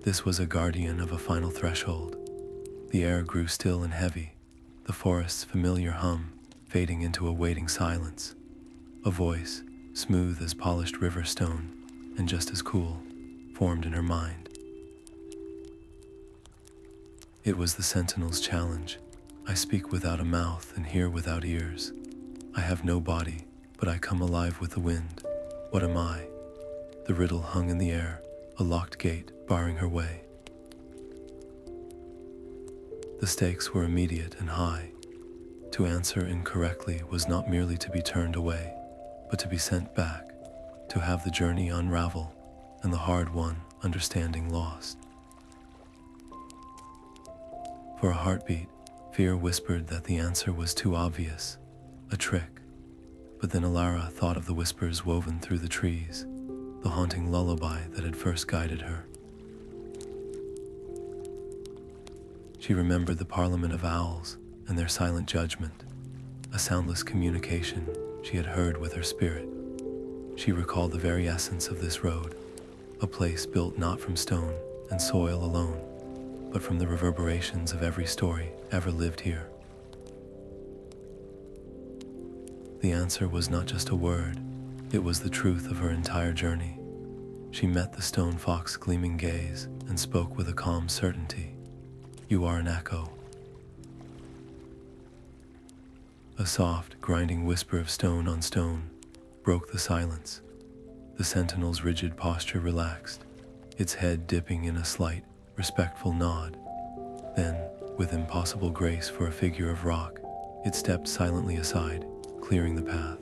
This was a guardian of a final threshold. The air grew still and heavy, the forest's familiar hum fading into a waiting silence. A voice, smooth as polished river stone and just as cool, formed in her mind. It was the sentinel's challenge. I speak without a mouth and hear without ears. I have no body, but I come alive with the wind. What am I? The riddle hung in the air, a locked gate barring her way. The stakes were immediate and high. To answer incorrectly was not merely to be turned away, but to be sent back, to have the journey unravel and the hard-won understanding lost. For a heartbeat, fear whispered that the answer was too obvious, a trick. But then Alara thought of the whispers woven through the trees, the haunting lullaby that had first guided her. She remembered the Parliament of Owls and their silent judgment, a soundless communication she had heard with her spirit. She recalled the very essence of this road, a place built not from stone and soil alone, but from the reverberations of every story ever lived here. The answer was not just a word, it was the truth of her entire journey. She met the stone fox's gleaming gaze and spoke with a calm certainty. "You are an echo." A soft, grinding whisper of stone on stone broke the silence. The sentinel's rigid posture relaxed, its head dipping in a slight, respectful nod. Then, with impossible grace for a figure of rock, it stepped silently aside, clearing the path.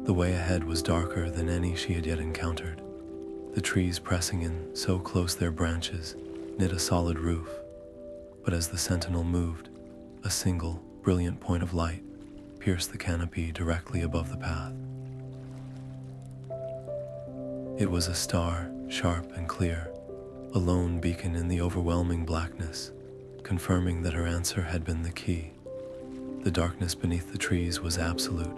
The way ahead was darker than any she had yet encountered. The trees pressing in so close their branches knit a solid roof. But as the sentinel moved, a single, brilliant point of light pierced the canopy directly above the path. It was a star, sharp and clear, a lone beacon in the overwhelming blackness, confirming that her answer had been the key. The darkness beneath the trees was absolute,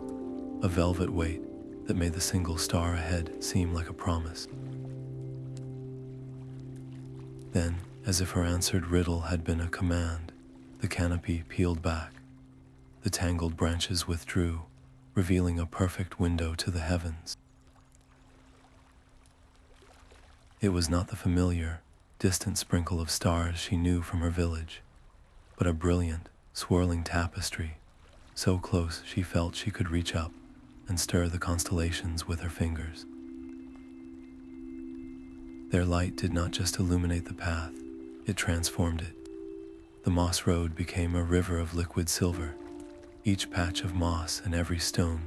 a velvet weight that made the single star ahead seem like a promise. Then, as if her answered riddle had been a command, the canopy peeled back. The tangled branches withdrew, revealing a perfect window to the heavens. It was not the familiar, distant sprinkle of stars she knew from her village, but a brilliant, swirling tapestry, so close she felt she could reach up and stir the constellations with her fingers. Their light did not just illuminate the path, it transformed it. The moss road became a river of liquid silver, each patch of moss and every stone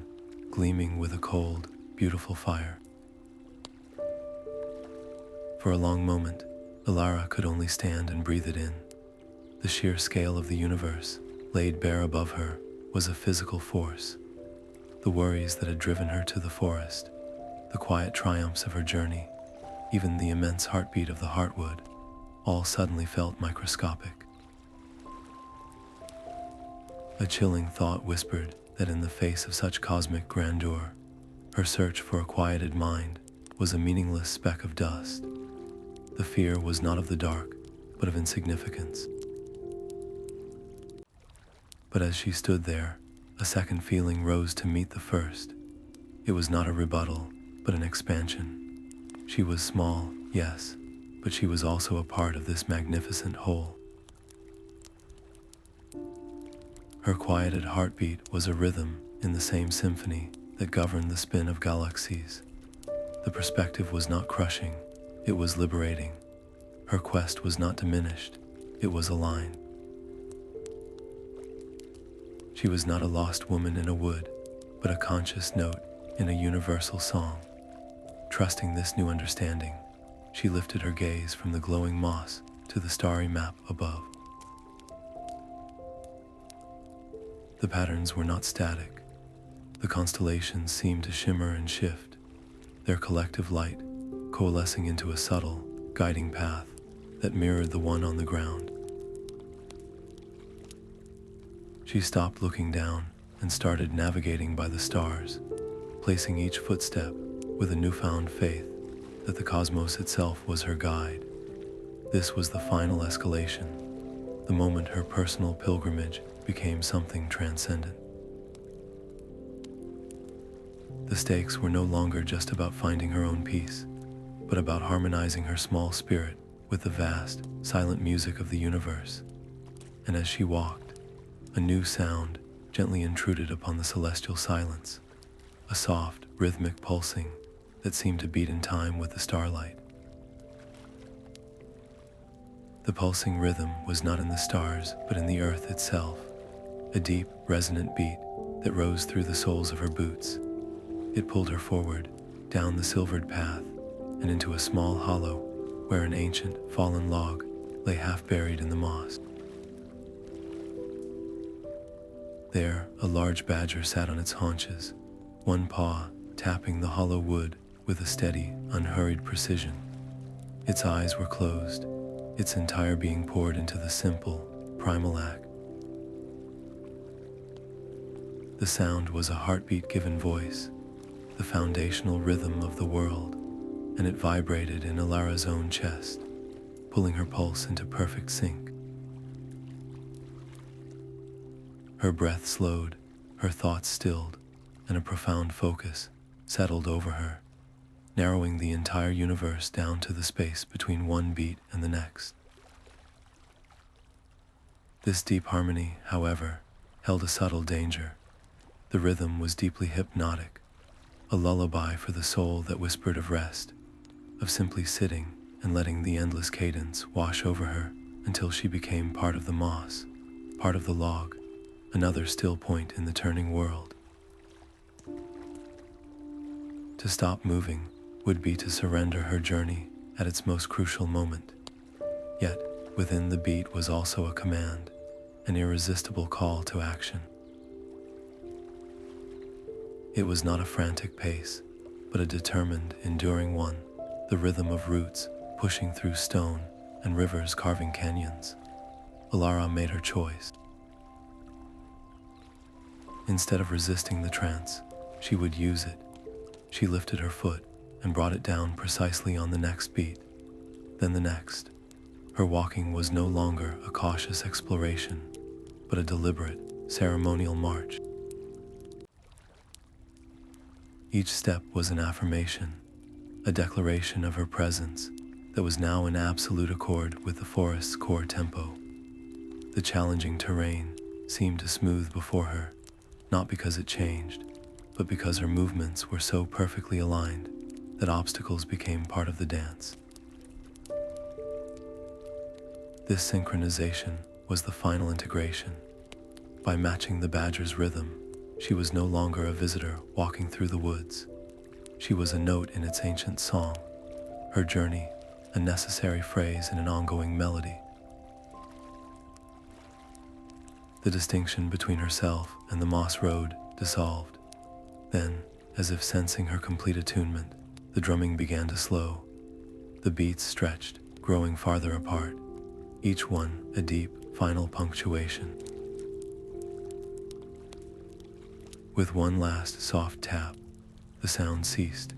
gleaming with a cold, beautiful fire. For a long moment, Alara could only stand and breathe it in. The sheer scale of the universe, laid bare above her, was a physical force. The worries that had driven her to the forest, the quiet triumphs of her journey, even the immense heartbeat of the Heartwood, all suddenly felt microscopic. A chilling thought whispered that in the face of such cosmic grandeur, her search for a quieted mind was a meaningless speck of dust. The fear was not of the dark, but of insignificance. But as she stood there, a second feeling rose to meet the first. It was not a rebuttal, but an expansion. She was small, yes, but she was also a part of this magnificent whole. Her quieted heartbeat was a rhythm in the same symphony that governed the spin of galaxies. The perspective was not crushing, it was liberating. Her quest was not diminished, it was aligned. She was not a lost woman in a wood, but a conscious note in a universal song. Trusting this new understanding, she lifted her gaze from the glowing moss to the starry map above. The patterns were not static. The constellations seemed to shimmer and shift, their collective light coalescing into a subtle, guiding path that mirrored the one on the ground. She stopped looking down and started navigating by the stars, placing each footstep with a newfound faith that the cosmos itself was her guide. This was the final escalation, the moment her personal pilgrimage became something transcendent. The stakes were no longer just about finding her own peace, but about harmonizing her small spirit with the vast, silent music of the universe. And as she walked, a new sound gently intruded upon the celestial silence, a soft, rhythmic pulsing that seemed to beat in time with the starlight. The pulsing rhythm was not in the stars, but in the earth itself, a deep, resonant beat that rose through the soles of her boots. It pulled her forward, down the silvered path, and into a small hollow where an ancient, fallen log lay half buried in the moss. There, a large badger sat on its haunches, one paw tapping the hollow wood with a steady, unhurried precision. Its eyes were closed, its entire being poured into the simple, primal act. The sound was a heartbeat given voice, the foundational rhythm of the world, and it vibrated in Alara's own chest, pulling her pulse into perfect sync. Her breath slowed, her thoughts stilled, and a profound focus settled over her, narrowing the entire universe down to the space between one beat and the next. This deep harmony, however, held a subtle danger. The rhythm was deeply hypnotic, a lullaby for the soul that whispered of rest, of simply sitting and letting the endless cadence wash over her until she became part of the moss, part of the log, another still point in the turning world. To stop moving would be to surrender her journey at its most crucial moment. Yet, within the beat was also a command, an irresistible call to action. It was not a frantic pace, but a determined, enduring one, the rhythm of roots pushing through stone and rivers carving canyons. Alara made her choice. Instead of resisting the trance, she would use it. She lifted her foot and brought it down precisely on the next beat, then the next. Her walking was no longer a cautious exploration, but a deliberate, ceremonial march. Each step was an affirmation, a declaration of her presence that was now in absolute accord with the forest's core tempo. The challenging terrain seemed to smooth before her, not because it changed, but because her movements were so perfectly aligned that obstacles became part of the dance. This synchronization was the final integration. By matching the badger's rhythm, she was no longer a visitor walking through the woods. She was a note in its ancient song, her journey, a necessary phrase in an ongoing melody. The distinction between herself and the moss road dissolved. Then, as if sensing her complete attunement, the drumming began to slow. The beats stretched, growing farther apart, each one a deep, final punctuation. With one last soft tap, the sound ceased.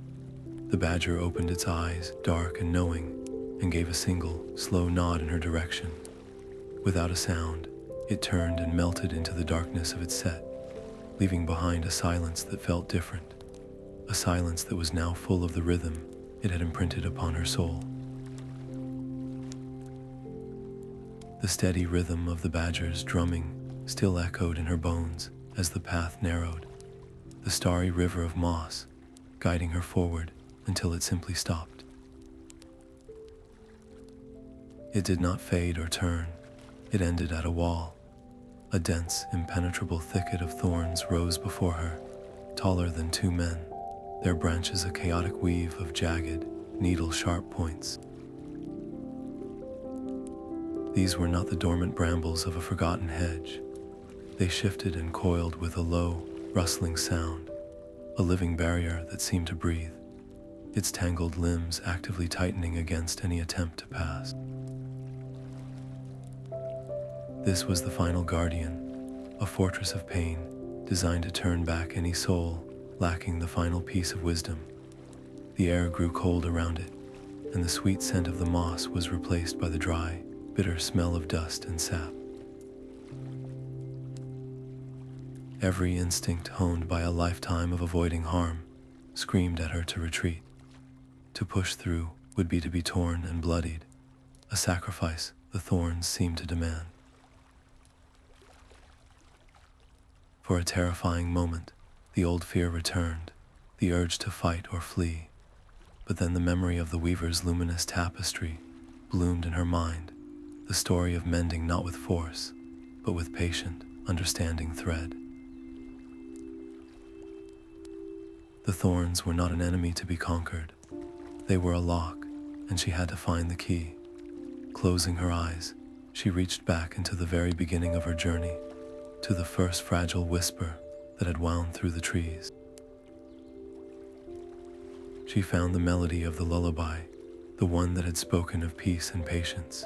The badger opened its eyes, dark and knowing, and gave a single, slow nod in her direction. Without a sound, it turned and melted into the darkness of its set, leaving behind a silence that felt different, a silence that was now full of the rhythm it had imprinted upon her soul. The steady rhythm of the badger's drumming still echoed in her bones as the path narrowed, the starry river of moss guiding her forward until it simply stopped. It did not fade or turn. It ended at a wall. A dense, impenetrable thicket of thorns rose before her, taller than two men, their branches a chaotic weave of jagged, needle-sharp points. These were not the dormant brambles of a forgotten hedge. They shifted and coiled with a low, rustling sound, a living barrier that seemed to breathe, its tangled limbs actively tightening against any attempt to pass. This was the final guardian, a fortress of pain designed to turn back any soul lacking the final piece of wisdom. The air grew cold around it, and the sweet scent of the moss was replaced by the dry, bitter smell of dust and sap. Every instinct honed by a lifetime of avoiding harm screamed at her to retreat. To push through would be to be torn and bloodied, a sacrifice the thorns seemed to demand. For a terrifying moment, the old fear returned, the urge to fight or flee. But then the memory of the weaver's luminous tapestry bloomed in her mind, the story of mending not with force, but with patient, understanding thread. The thorns were not an enemy to be conquered. They were a lock, and she had to find the key. Closing her eyes, she reached back into the very beginning of her journey, to the first fragile whisper that had wound through the trees. She found the melody of the lullaby, the one that had spoken of peace and patience.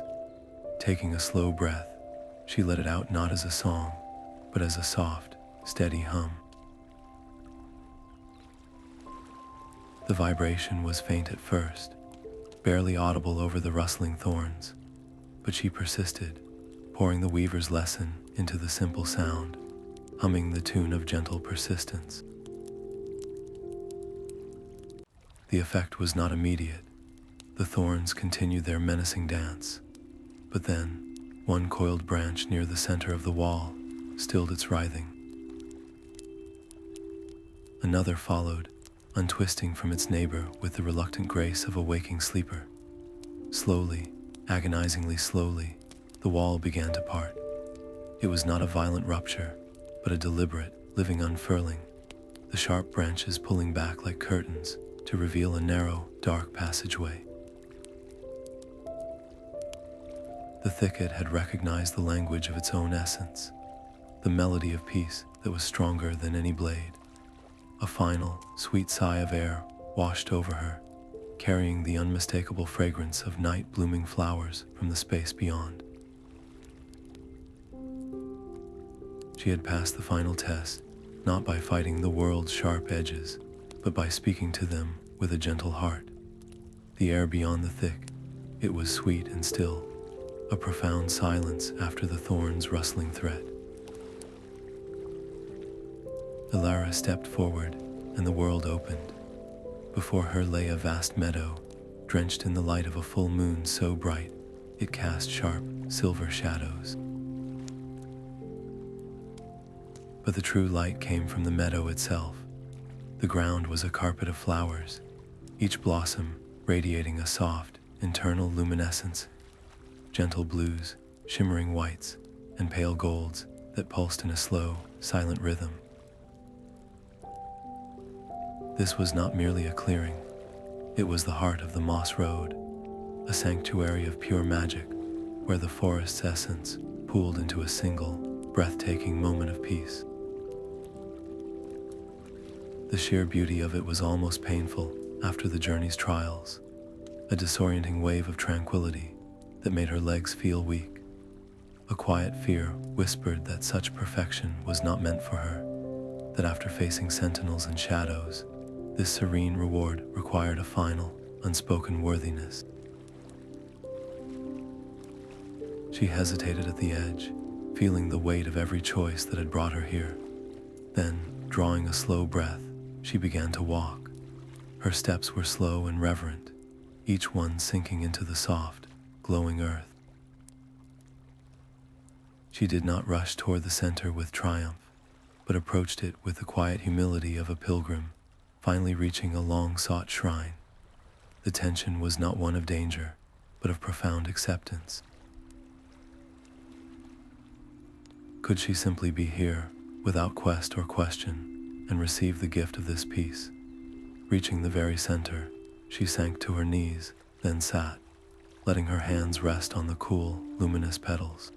Taking a slow breath, she let it out not as a song, but as a soft, steady hum. The vibration was faint at first, barely audible over the rustling thorns, but she persisted, pouring the weaver's lesson into the simple sound, humming the tune of gentle persistence. The effect was not immediate. The thorns continued their menacing dance, but then, one coiled branch near the center of the wall stilled its writhing. Another followed, untwisting from its neighbor with the reluctant grace of a waking sleeper. Slowly, agonizingly slowly, the wall began to part. It was not a violent rupture, but a deliberate, living unfurling, the sharp branches pulling back like curtains to reveal a narrow, dark passageway. The thicket had recognized the language of its own essence, the melody of peace that was stronger than any blade. A final, sweet sigh of air washed over her, carrying the unmistakable fragrance of night-blooming flowers from the space beyond. She had passed the final test, not by fighting the world's sharp edges, but by speaking to them with a gentle heart. The air beyond the thick, it was sweet and still, a profound silence after the thorn's rustling thread. Elara stepped forward, and the world opened. Before her lay a vast meadow, drenched in the light of a full moon so bright it cast sharp, silver shadows. But the true light came from the meadow itself. The ground was a carpet of flowers, each blossom radiating a soft, internal luminescence, gentle blues, shimmering whites, and pale golds that pulsed in a slow, silent rhythm. This was not merely a clearing. It was the heart of the Moss Road, a sanctuary of pure magic, where the forest's essence pooled into a single, breathtaking moment of peace. The sheer beauty of it was almost painful after the journey's trials, a disorienting wave of tranquility that made her legs feel weak. A quiet fear whispered that such perfection was not meant for her, that after facing sentinels and shadows, this serene reward required a final, unspoken worthiness. She hesitated at the edge, feeling the weight of every choice that had brought her here. Then, drawing a slow breath, she began to walk. Her steps were slow and reverent, each one sinking into the soft, glowing earth. She did not rush toward the center with triumph, but approached it with the quiet humility of a pilgrim, finally reaching a long-sought shrine. The tension was not one of danger, but of profound acceptance. Could she simply be here, without quest or question, and receive the gift of this peace? Reaching the very center, she sank to her knees, then sat, letting her hands rest on the cool, luminous petals.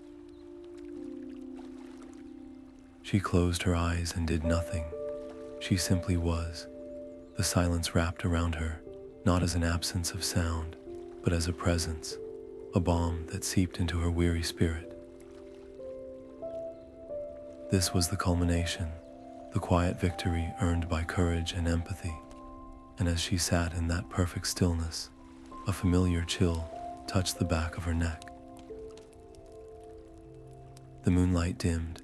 She closed her eyes and did nothing. She simply was. The silence wrapped around her, not as an absence of sound, but as a presence, a balm that seeped into her weary spirit. This was the culmination, the quiet victory earned by courage and empathy. And as she sat in that perfect stillness, a familiar chill touched the back of her neck. The moonlight dimmed.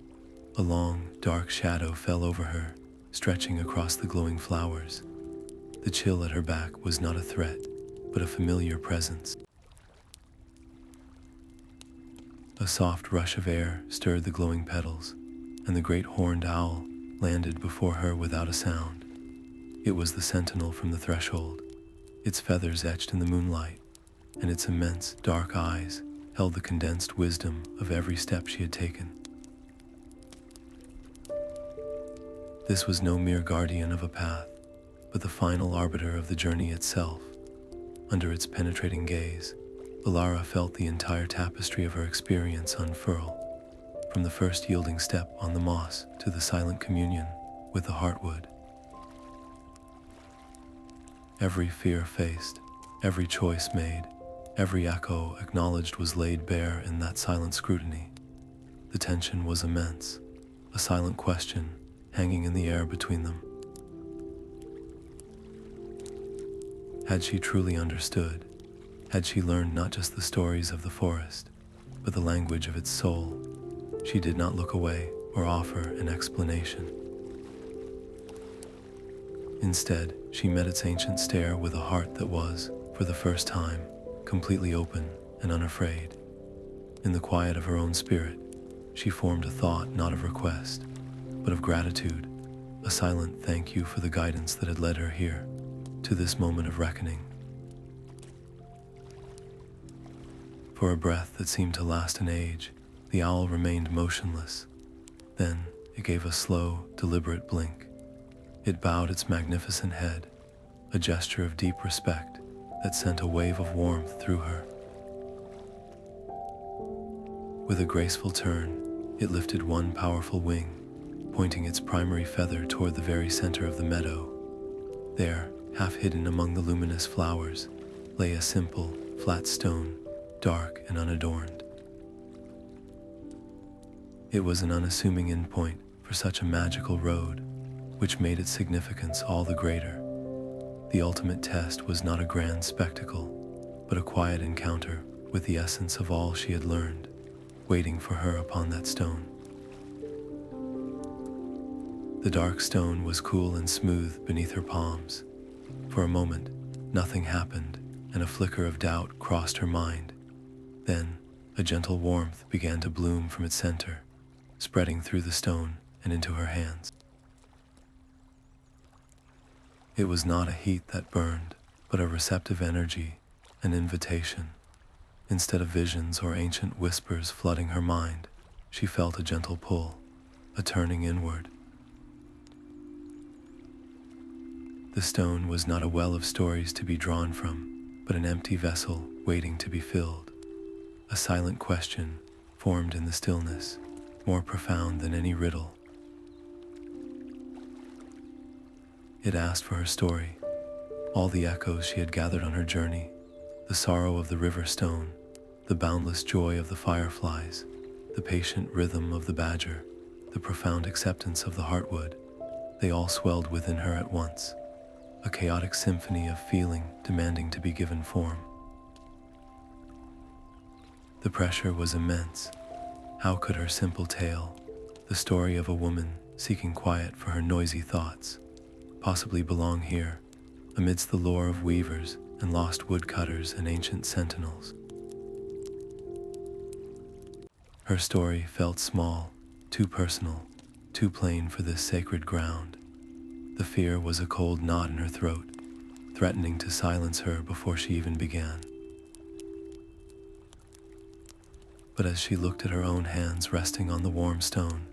A long, dark shadow fell over her, stretching across the glowing flowers. The chill at her back was not a threat, but a familiar presence. A soft rush of air stirred the glowing petals, and the great horned owl landed before her without a sound. It was the sentinel from the threshold, its feathers etched in the moonlight, and its immense, dark eyes held the condensed wisdom of every step she had taken. This was no mere guardian of a path, but the final arbiter of the journey itself. Under its penetrating gaze, Alara felt the entire tapestry of her experience unfurl, from the first yielding step on the moss to the silent communion with the Heartwood. Every fear faced, every choice made, every echo acknowledged was laid bare in that silent scrutiny. The tension was immense, a silent question hanging in the air between them. Had she truly understood? Had she learned not just the stories of the forest, but the language of its soul? She did not look away or offer an explanation. Instead, she met its ancient stare with a heart that was, for the first time, completely open and unafraid. In the quiet of her own spirit, she formed a thought not of request, but of gratitude, a silent thank you for the guidance that had led her here, to this moment of reckoning. For a breath that seemed to last an age, the owl remained motionless. Then it gave a slow, deliberate blink. It bowed its magnificent head, a gesture of deep respect that sent a wave of warmth through her. With a graceful turn, it lifted one powerful wing, pointing its primary feather toward the very center of the meadow. There, half hidden among the luminous flowers, lay a simple, flat stone, dark and unadorned. It was an unassuming endpoint for such a magical road, which made its significance all the greater. The ultimate test was not a grand spectacle, but a quiet encounter with the essence of all she had learned, waiting for her upon that stone. The dark stone was cool and smooth beneath her palms. For a moment, nothing happened, and a flicker of doubt crossed her mind. Then, a gentle warmth began to bloom from its center, spreading through the stone and into her hands. It was not a heat that burned, but a receptive energy, an invitation. Instead of visions or ancient whispers flooding her mind, she felt a gentle pull, a turning inward. The stone was not a well of stories to be drawn from, but an empty vessel waiting to be filled. A silent question formed in the stillness, more profound than any riddle. It asked for her story, all the echoes she had gathered on her journey, the sorrow of the river stone, the boundless joy of the fireflies, the patient rhythm of the badger, the profound acceptance of the heartwood. They all swelled within her at once, a chaotic symphony of feeling demanding to be given form. The pressure was immense. How could her simple tale, the story of a woman seeking quiet for her noisy thoughts, possibly belong here, amidst the lore of weavers and lost woodcutters and ancient sentinels? Her story felt small, too personal, too plain for this sacred ground. The fear was a cold knot in her throat, threatening to silence her before she even began. But as she looked at her own hands resting on the warm stone,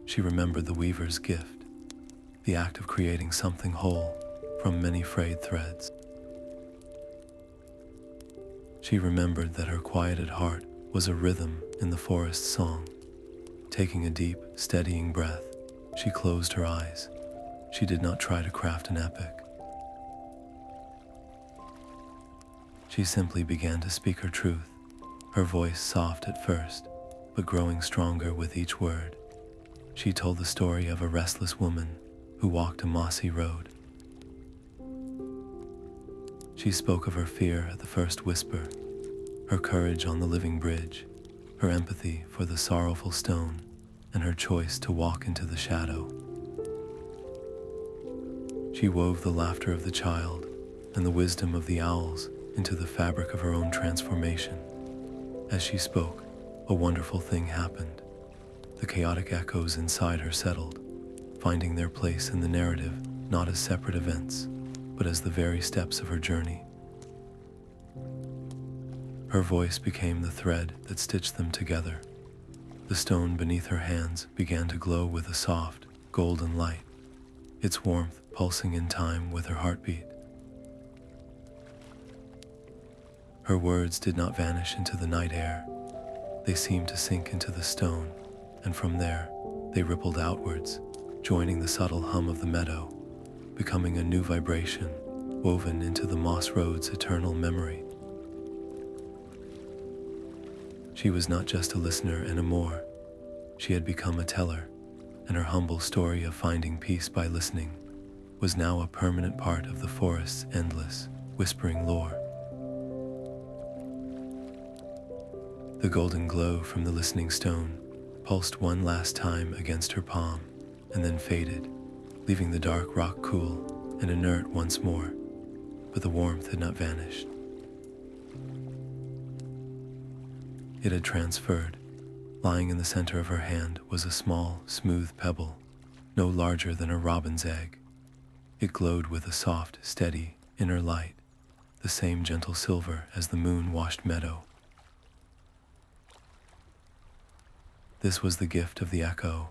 she remembered the weaver's gift, the act of creating something whole from many frayed threads. She remembered that her quieted heart was a rhythm in the forest song. Taking a deep, steadying breath, she closed her eyes. She did not try to craft an epic. She simply began to speak her truth, her voice soft at first, but growing stronger with each word. She told the story of a restless woman who walked a mossy road. She spoke of her fear at the first whisper, her courage on the living bridge, her empathy for the sorrowful stone, and her choice to walk into the shadow. She wove the laughter of the child and the wisdom of the owls into the fabric of her own transformation. As she spoke, a wonderful thing happened. The chaotic echoes inside her settled, finding their place in the narrative not as separate events, but as the very steps of her journey. Her voice became the thread that stitched them together. The stone beneath her hands began to glow with a soft, golden light, its warmth pulsing in time with her heartbeat. Her words did not vanish into the night air. They seemed to sink into the stone, and from there, they rippled outwards, joining the subtle hum of the meadow, becoming a new vibration woven into the moss road's eternal memory. She was not just a listener anymore. She had become a teller, and her humble story of finding peace by listening was now a permanent part of the forest's endless, whispering lore. The golden glow from the listening stone pulsed one last time against her palm, and then faded, leaving the dark rock cool and inert once more, but the warmth had not vanished. It had transferred. Lying in the center of her hand was a small, smooth pebble, no larger than a robin's egg. It glowed with a soft, steady, inner light, the same gentle silver as the moon-washed meadow. This was the gift of the echo,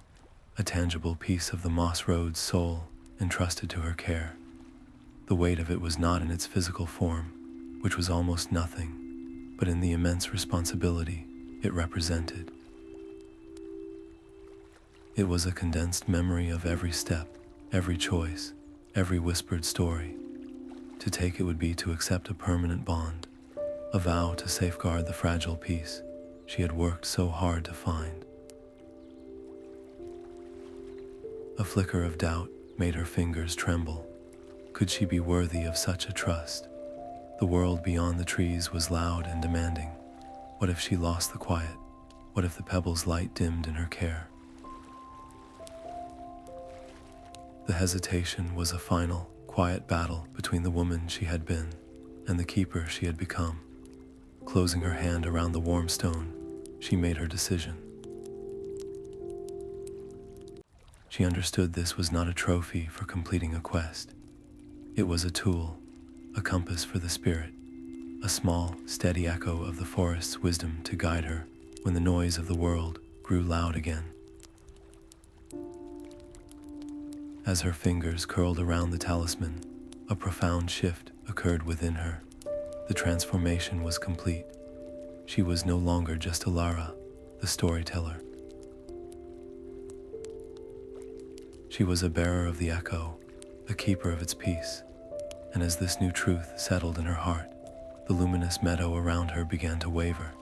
a tangible piece of the moss road's soul entrusted to her care. The weight of it was not in its physical form, which was almost nothing, but in the immense responsibility it represented. It was a condensed memory of every step, every choice, every whispered story. To take it would be to accept a permanent bond, a vow to safeguard the fragile peace she had worked so hard to find. A flicker of doubt made her fingers tremble. Could she be worthy of such a trust? The world beyond the trees was loud and demanding. What if she lost the quiet? What if the pebble's light dimmed in her care? The hesitation was a final, quiet battle between the woman she had been and the keeper she had become. Closing her hand around the warm stone, she made her decision. She understood this was not a trophy for completing a quest. It was a tool, a compass for the spirit, a small, steady echo of the forest's wisdom to guide her when the noise of the world grew loud again. As her fingers curled around the talisman, a profound shift occurred within her. The transformation was complete. She was no longer just Alara, the storyteller. She was a bearer of the echo, a keeper of its peace, and as this new truth settled in her heart, the luminous meadow around her began to waver.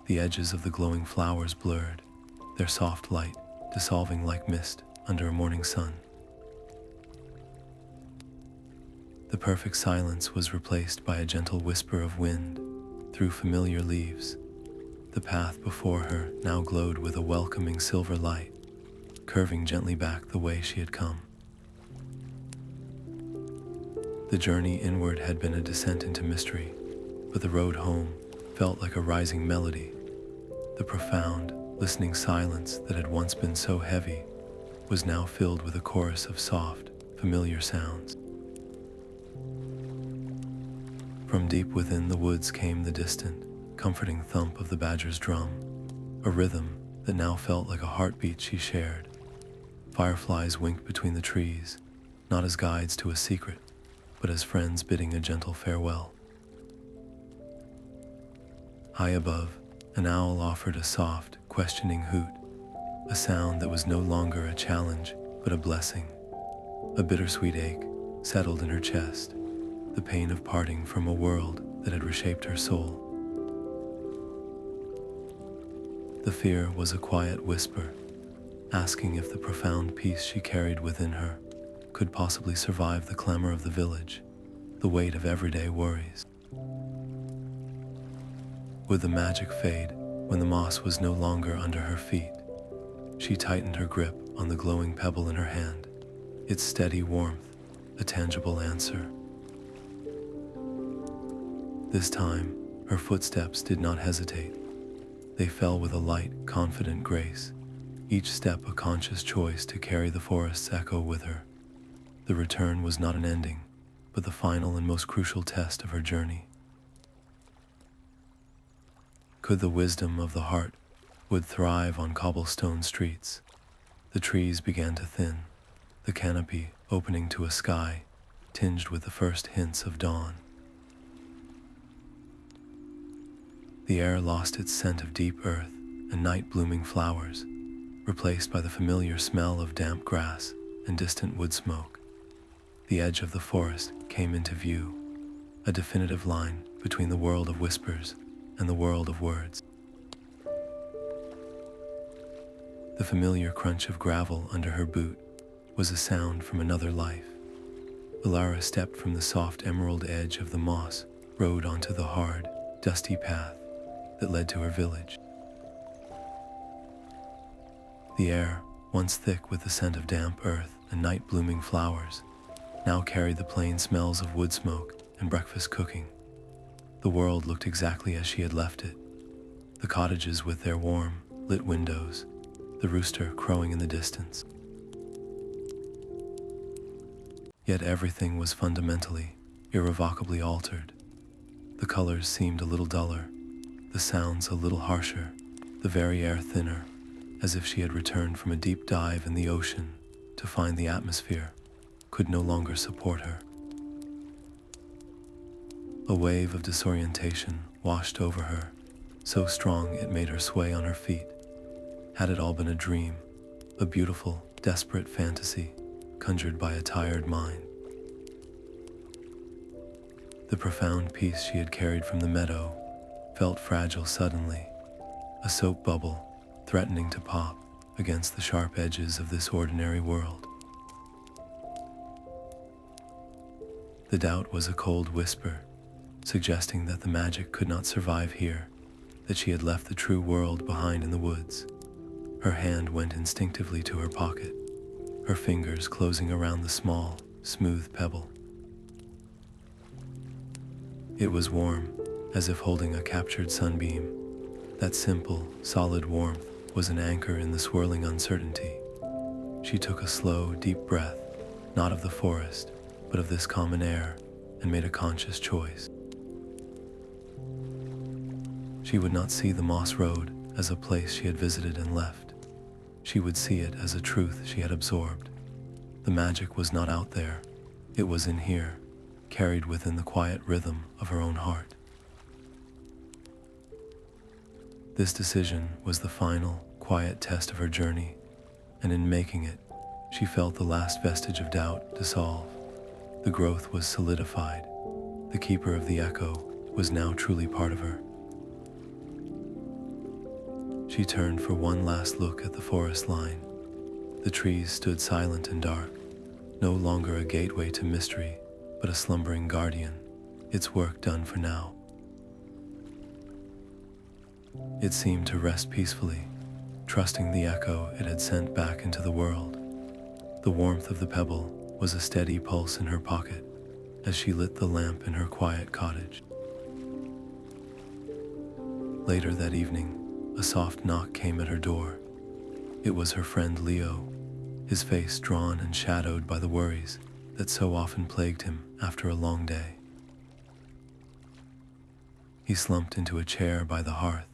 The edges of the glowing flowers blurred, their soft light dissolving like mist under a morning sun. The perfect silence was replaced by a gentle whisper of wind through familiar leaves. The path before her now glowed with a welcoming silver light, curving gently back the way she had come. The journey inward had been a descent into mystery, but the road home felt like a rising melody. The profound, listening silence that had once been so heavy was now filled with a chorus of soft, familiar sounds. From deep within the woods came the distant, comforting thump of the badger's drum, a rhythm that now felt like a heartbeat she shared. Fireflies winked between the trees, not as guides to a secret, but as friends bidding a gentle farewell. High above, an owl offered a soft, questioning hoot, a sound that was no longer a challenge, but a blessing. A bittersweet ache settled in her chest, the pain of parting from a world that had reshaped her soul. The fear was a quiet whisper, asking if the profound peace she carried within her could possibly survive the clamor of the village, the weight of everyday worries. Would the magic fade when the moss was no longer under her feet? She tightened her grip on the glowing pebble in her hand, its steady warmth a tangible answer. This time, her footsteps did not hesitate. They fell with a light, confident grace, each step a conscious choice to carry the forest's echo with her. The return was not an ending, but the final and most crucial test of her journey. Could the wisdom of the heart would thrive on cobblestone streets? The trees began to thin, the canopy opening to a sky tinged with the first hints of dawn. The air lost its scent of deep earth and night-blooming flowers, replaced by the familiar smell of damp grass and distant wood smoke. The edge of the forest came into view, a definitive line between the world of whispers and the world of words. The familiar crunch of gravel under her boot was a sound from another life. Alara stepped from the soft emerald edge of the moss road onto the hard, dusty path that led to her village. The air, once thick with the scent of damp earth and night-blooming flowers, now carried the plain smells of wood smoke and breakfast cooking. The world looked exactly as she had left it. The cottages with their warm, lit windows, the rooster crowing in the distance. Yet everything was fundamentally, irrevocably altered. The colors seemed a little duller, the sounds a little harsher, the very air thinner, as if she had returned from a deep dive in the ocean to find the atmosphere could no longer support her. A wave of disorientation washed over her, so strong it made her sway on her feet. Had it all been a dream, a beautiful, desperate fantasy conjured by a tired mind? The profound peace she had carried from the meadow felt fragile suddenly, a soap bubble threatening to pop against the sharp edges of this ordinary world. The doubt was a cold whisper, suggesting that the magic could not survive here, that she had left the true world behind in the woods. Her hand went instinctively to her pocket, her fingers closing around the small, smooth pebble. It was warm, as if holding a captured sunbeam. That simple, solid warmth was an anchor in the swirling uncertainty. She took a slow, deep breath, not of the forest, but of this common air, and made a conscious choice. She would not see the moss road as a place she had visited and left. She would see it as a truth she had absorbed. The magic was not out there, it was in here, carried within the quiet rhythm of her own heart. This decision was the final, quiet test of her journey, and in making it, she felt the last vestige of doubt dissolve. The growth was solidified. The keeper of the echo was now truly part of her. She turned for one last look at the forest line. The trees stood silent and dark, no longer a gateway to mystery, but a slumbering guardian, its work done for now. It seemed to rest peacefully, trusting the echo it had sent back into the world. The warmth of the pebble was a steady pulse in her pocket as she lit the lamp in her quiet cottage. Later that evening, a soft knock came at her door. It was her friend Leo, his face drawn and shadowed by the worries that so often plagued him after a long day. He slumped into a chair by the hearth,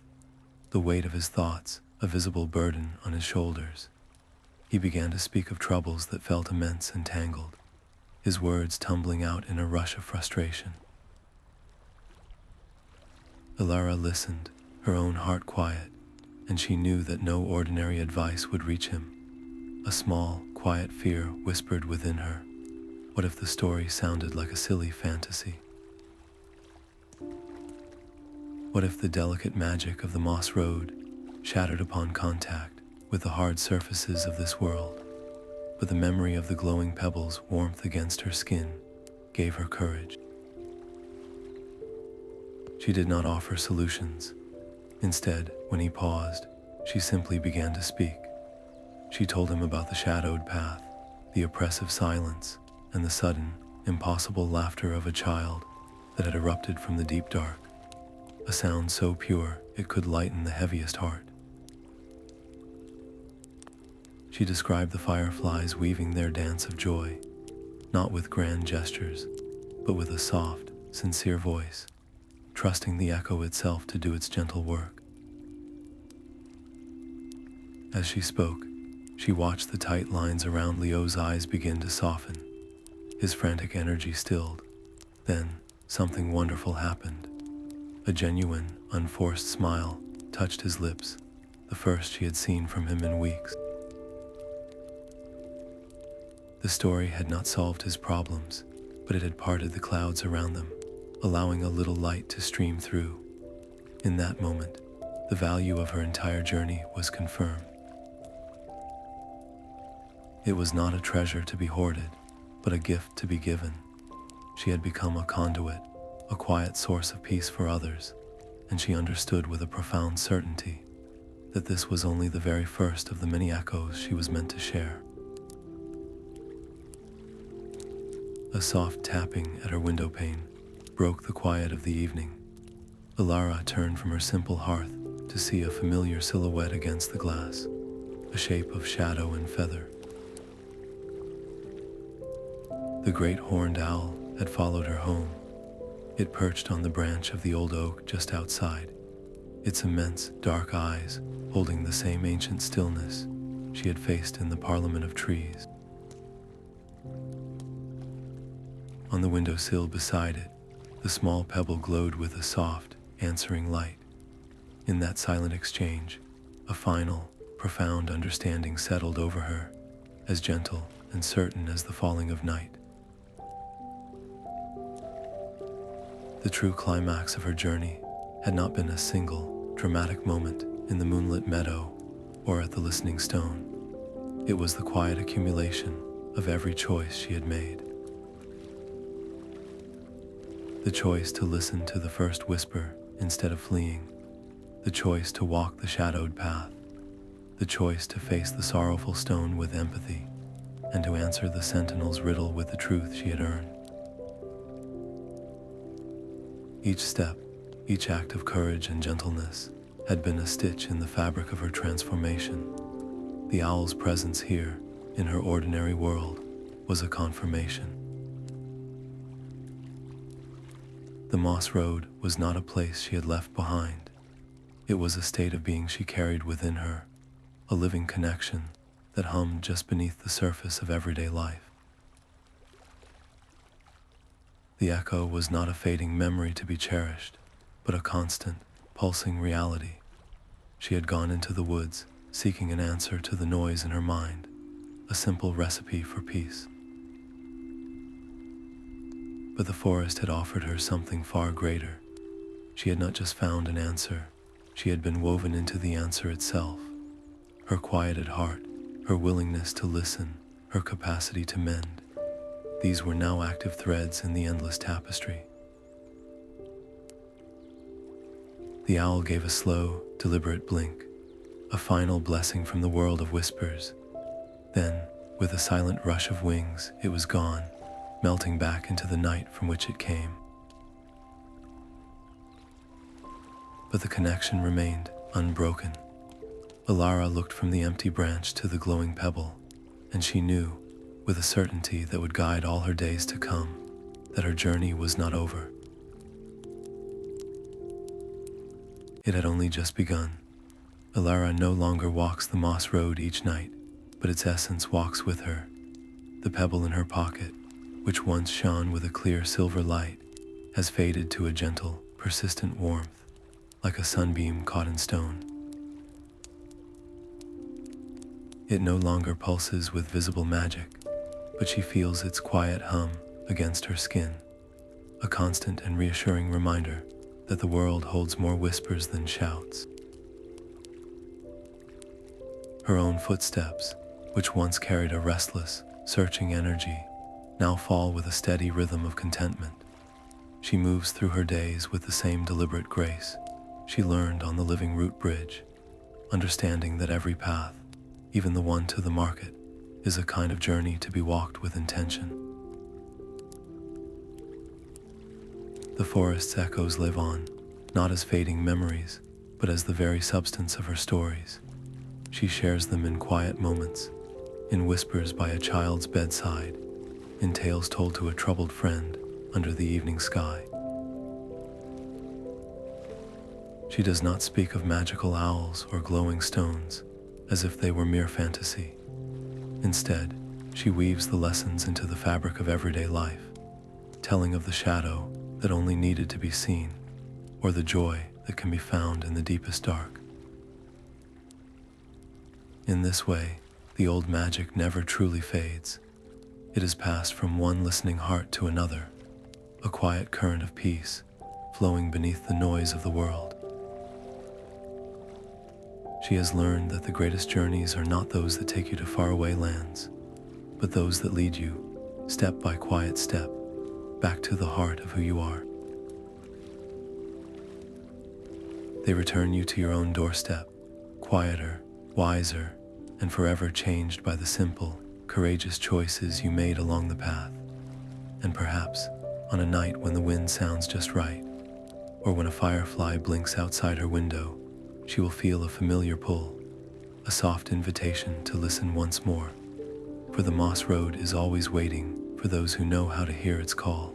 the weight of his thoughts a visible burden on his shoulders. He began to speak of troubles that felt immense and tangled, his words tumbling out in a rush of frustration. Alara listened, her own heart quiet, and she knew that no ordinary advice would reach him. A small, quiet fear whispered within her. What if the story sounded like a silly fantasy? What if the delicate magic of the moss road shattered upon contact with the hard surfaces of this world? But the memory of the glowing pebbles' warmth against her skin gave her courage. She did not offer solutions. Instead, when he paused, she simply began to speak. She told him about the shadowed path, the oppressive silence, and the sudden, impossible laughter of a child that had erupted from the deep dark, a sound so pure it could lighten the heaviest heart. She described the fireflies weaving their dance of joy, not with grand gestures, but with a soft, sincere voice, trusting the echo itself to do its gentle work. As she spoke, she watched the tight lines around Leo's eyes begin to soften. His frantic energy stilled. Then, something wonderful happened. A genuine, unforced smile touched his lips, the first she had seen from him in weeks. The story had not solved his problems, but it had parted the clouds around them, allowing a little light to stream through. In that moment, the value of her entire journey was confirmed. It was not a treasure to be hoarded, but a gift to be given. She had become a conduit, a quiet source of peace for others, and she understood with a profound certainty that this was only the very first of the many echoes she was meant to share. A soft tapping at her window pane broke the quiet of the evening. Alara turned from her simple hearth to see a familiar silhouette against the glass, a shape of shadow and feather. The great horned owl had followed her home. It perched on the branch of the old oak just outside, its immense dark eyes holding the same ancient stillness she had faced in the parliament of trees. On the windowsill beside it, the small pebble glowed with a soft, answering light. In that silent exchange, a final, profound understanding settled over her, as gentle and certain as the falling of night. The true climax of her journey had not been a single, dramatic moment in the moonlit meadow or at the listening stone. It was the quiet accumulation of every choice she had made. The choice to listen to the first whisper instead of fleeing. The choice to walk the shadowed path. The choice to face the sorrowful stone with empathy and to answer the Sentinel's riddle with the truth she had earned. Each step, each act of courage and gentleness had been a stitch in the fabric of her transformation. The owl's presence here, in her ordinary world, was a confirmation. The moss road was not a place she had left behind. It was a state of being she carried within her, a living connection that hummed just beneath the surface of everyday life. The echo was not a fading memory to be cherished, but a constant, pulsing reality. She had gone into the woods, seeking an answer to the noise in her mind, a simple recipe for peace. But the forest had offered her something far greater. She had not just found an answer, she had been woven into the answer itself. Her quieted heart, her willingness to listen, her capacity to mend. These were now active threads in the endless tapestry. The owl gave a slow, deliberate blink, a final blessing from the world of whispers. Then, with a silent rush of wings, it was gone, melting back into the night from which it came. But the connection remained unbroken. Alara looked from the empty branch to the glowing pebble, and she knew, with a certainty that would guide all her days to come, that her journey was not over. It had only just begun. Alara no longer walks the moss road each night, but its essence walks with her. The pebble in her pocket, which once shone with a clear silver light, has faded to a gentle, persistent warmth, like a sunbeam caught in stone. It no longer pulses with visible magic, but she feels its quiet hum against her skin, a constant and reassuring reminder that the world holds more whispers than shouts. Her own footsteps, which once carried a restless, searching energy, now fall with a steady rhythm of contentment. She moves through her days with the same deliberate grace she learned on the living root bridge, understanding that every path, even the one to the market, is a kind of journey to be walked with intention. The forest's echoes live on, not as fading memories, but as the very substance of her stories. She shares them in quiet moments, in whispers by a child's bedside, in tales told to a troubled friend under the evening sky. She does not speak of magical owls or glowing stones, as if they were mere fantasy. Instead, she weaves the lessons into the fabric of everyday life, telling of the shadow that only needed to be seen, or the joy that can be found in the deepest dark. In this way, the old magic never truly fades. It is passed from one listening heart to another, a quiet current of peace flowing beneath the noise of the world. She has learned that the greatest journeys are not those that take you to faraway lands, but those that lead you, step by quiet step, back to the heart of who you are. They return you to your own doorstep, quieter, wiser, and forever changed by the simple, courageous choices you made along the path. And perhaps, on a night when the wind sounds just right, or when a firefly blinks outside her window, she will feel a familiar pull, a soft invitation to listen once more, for the moss road is always waiting for those who know how to hear its call.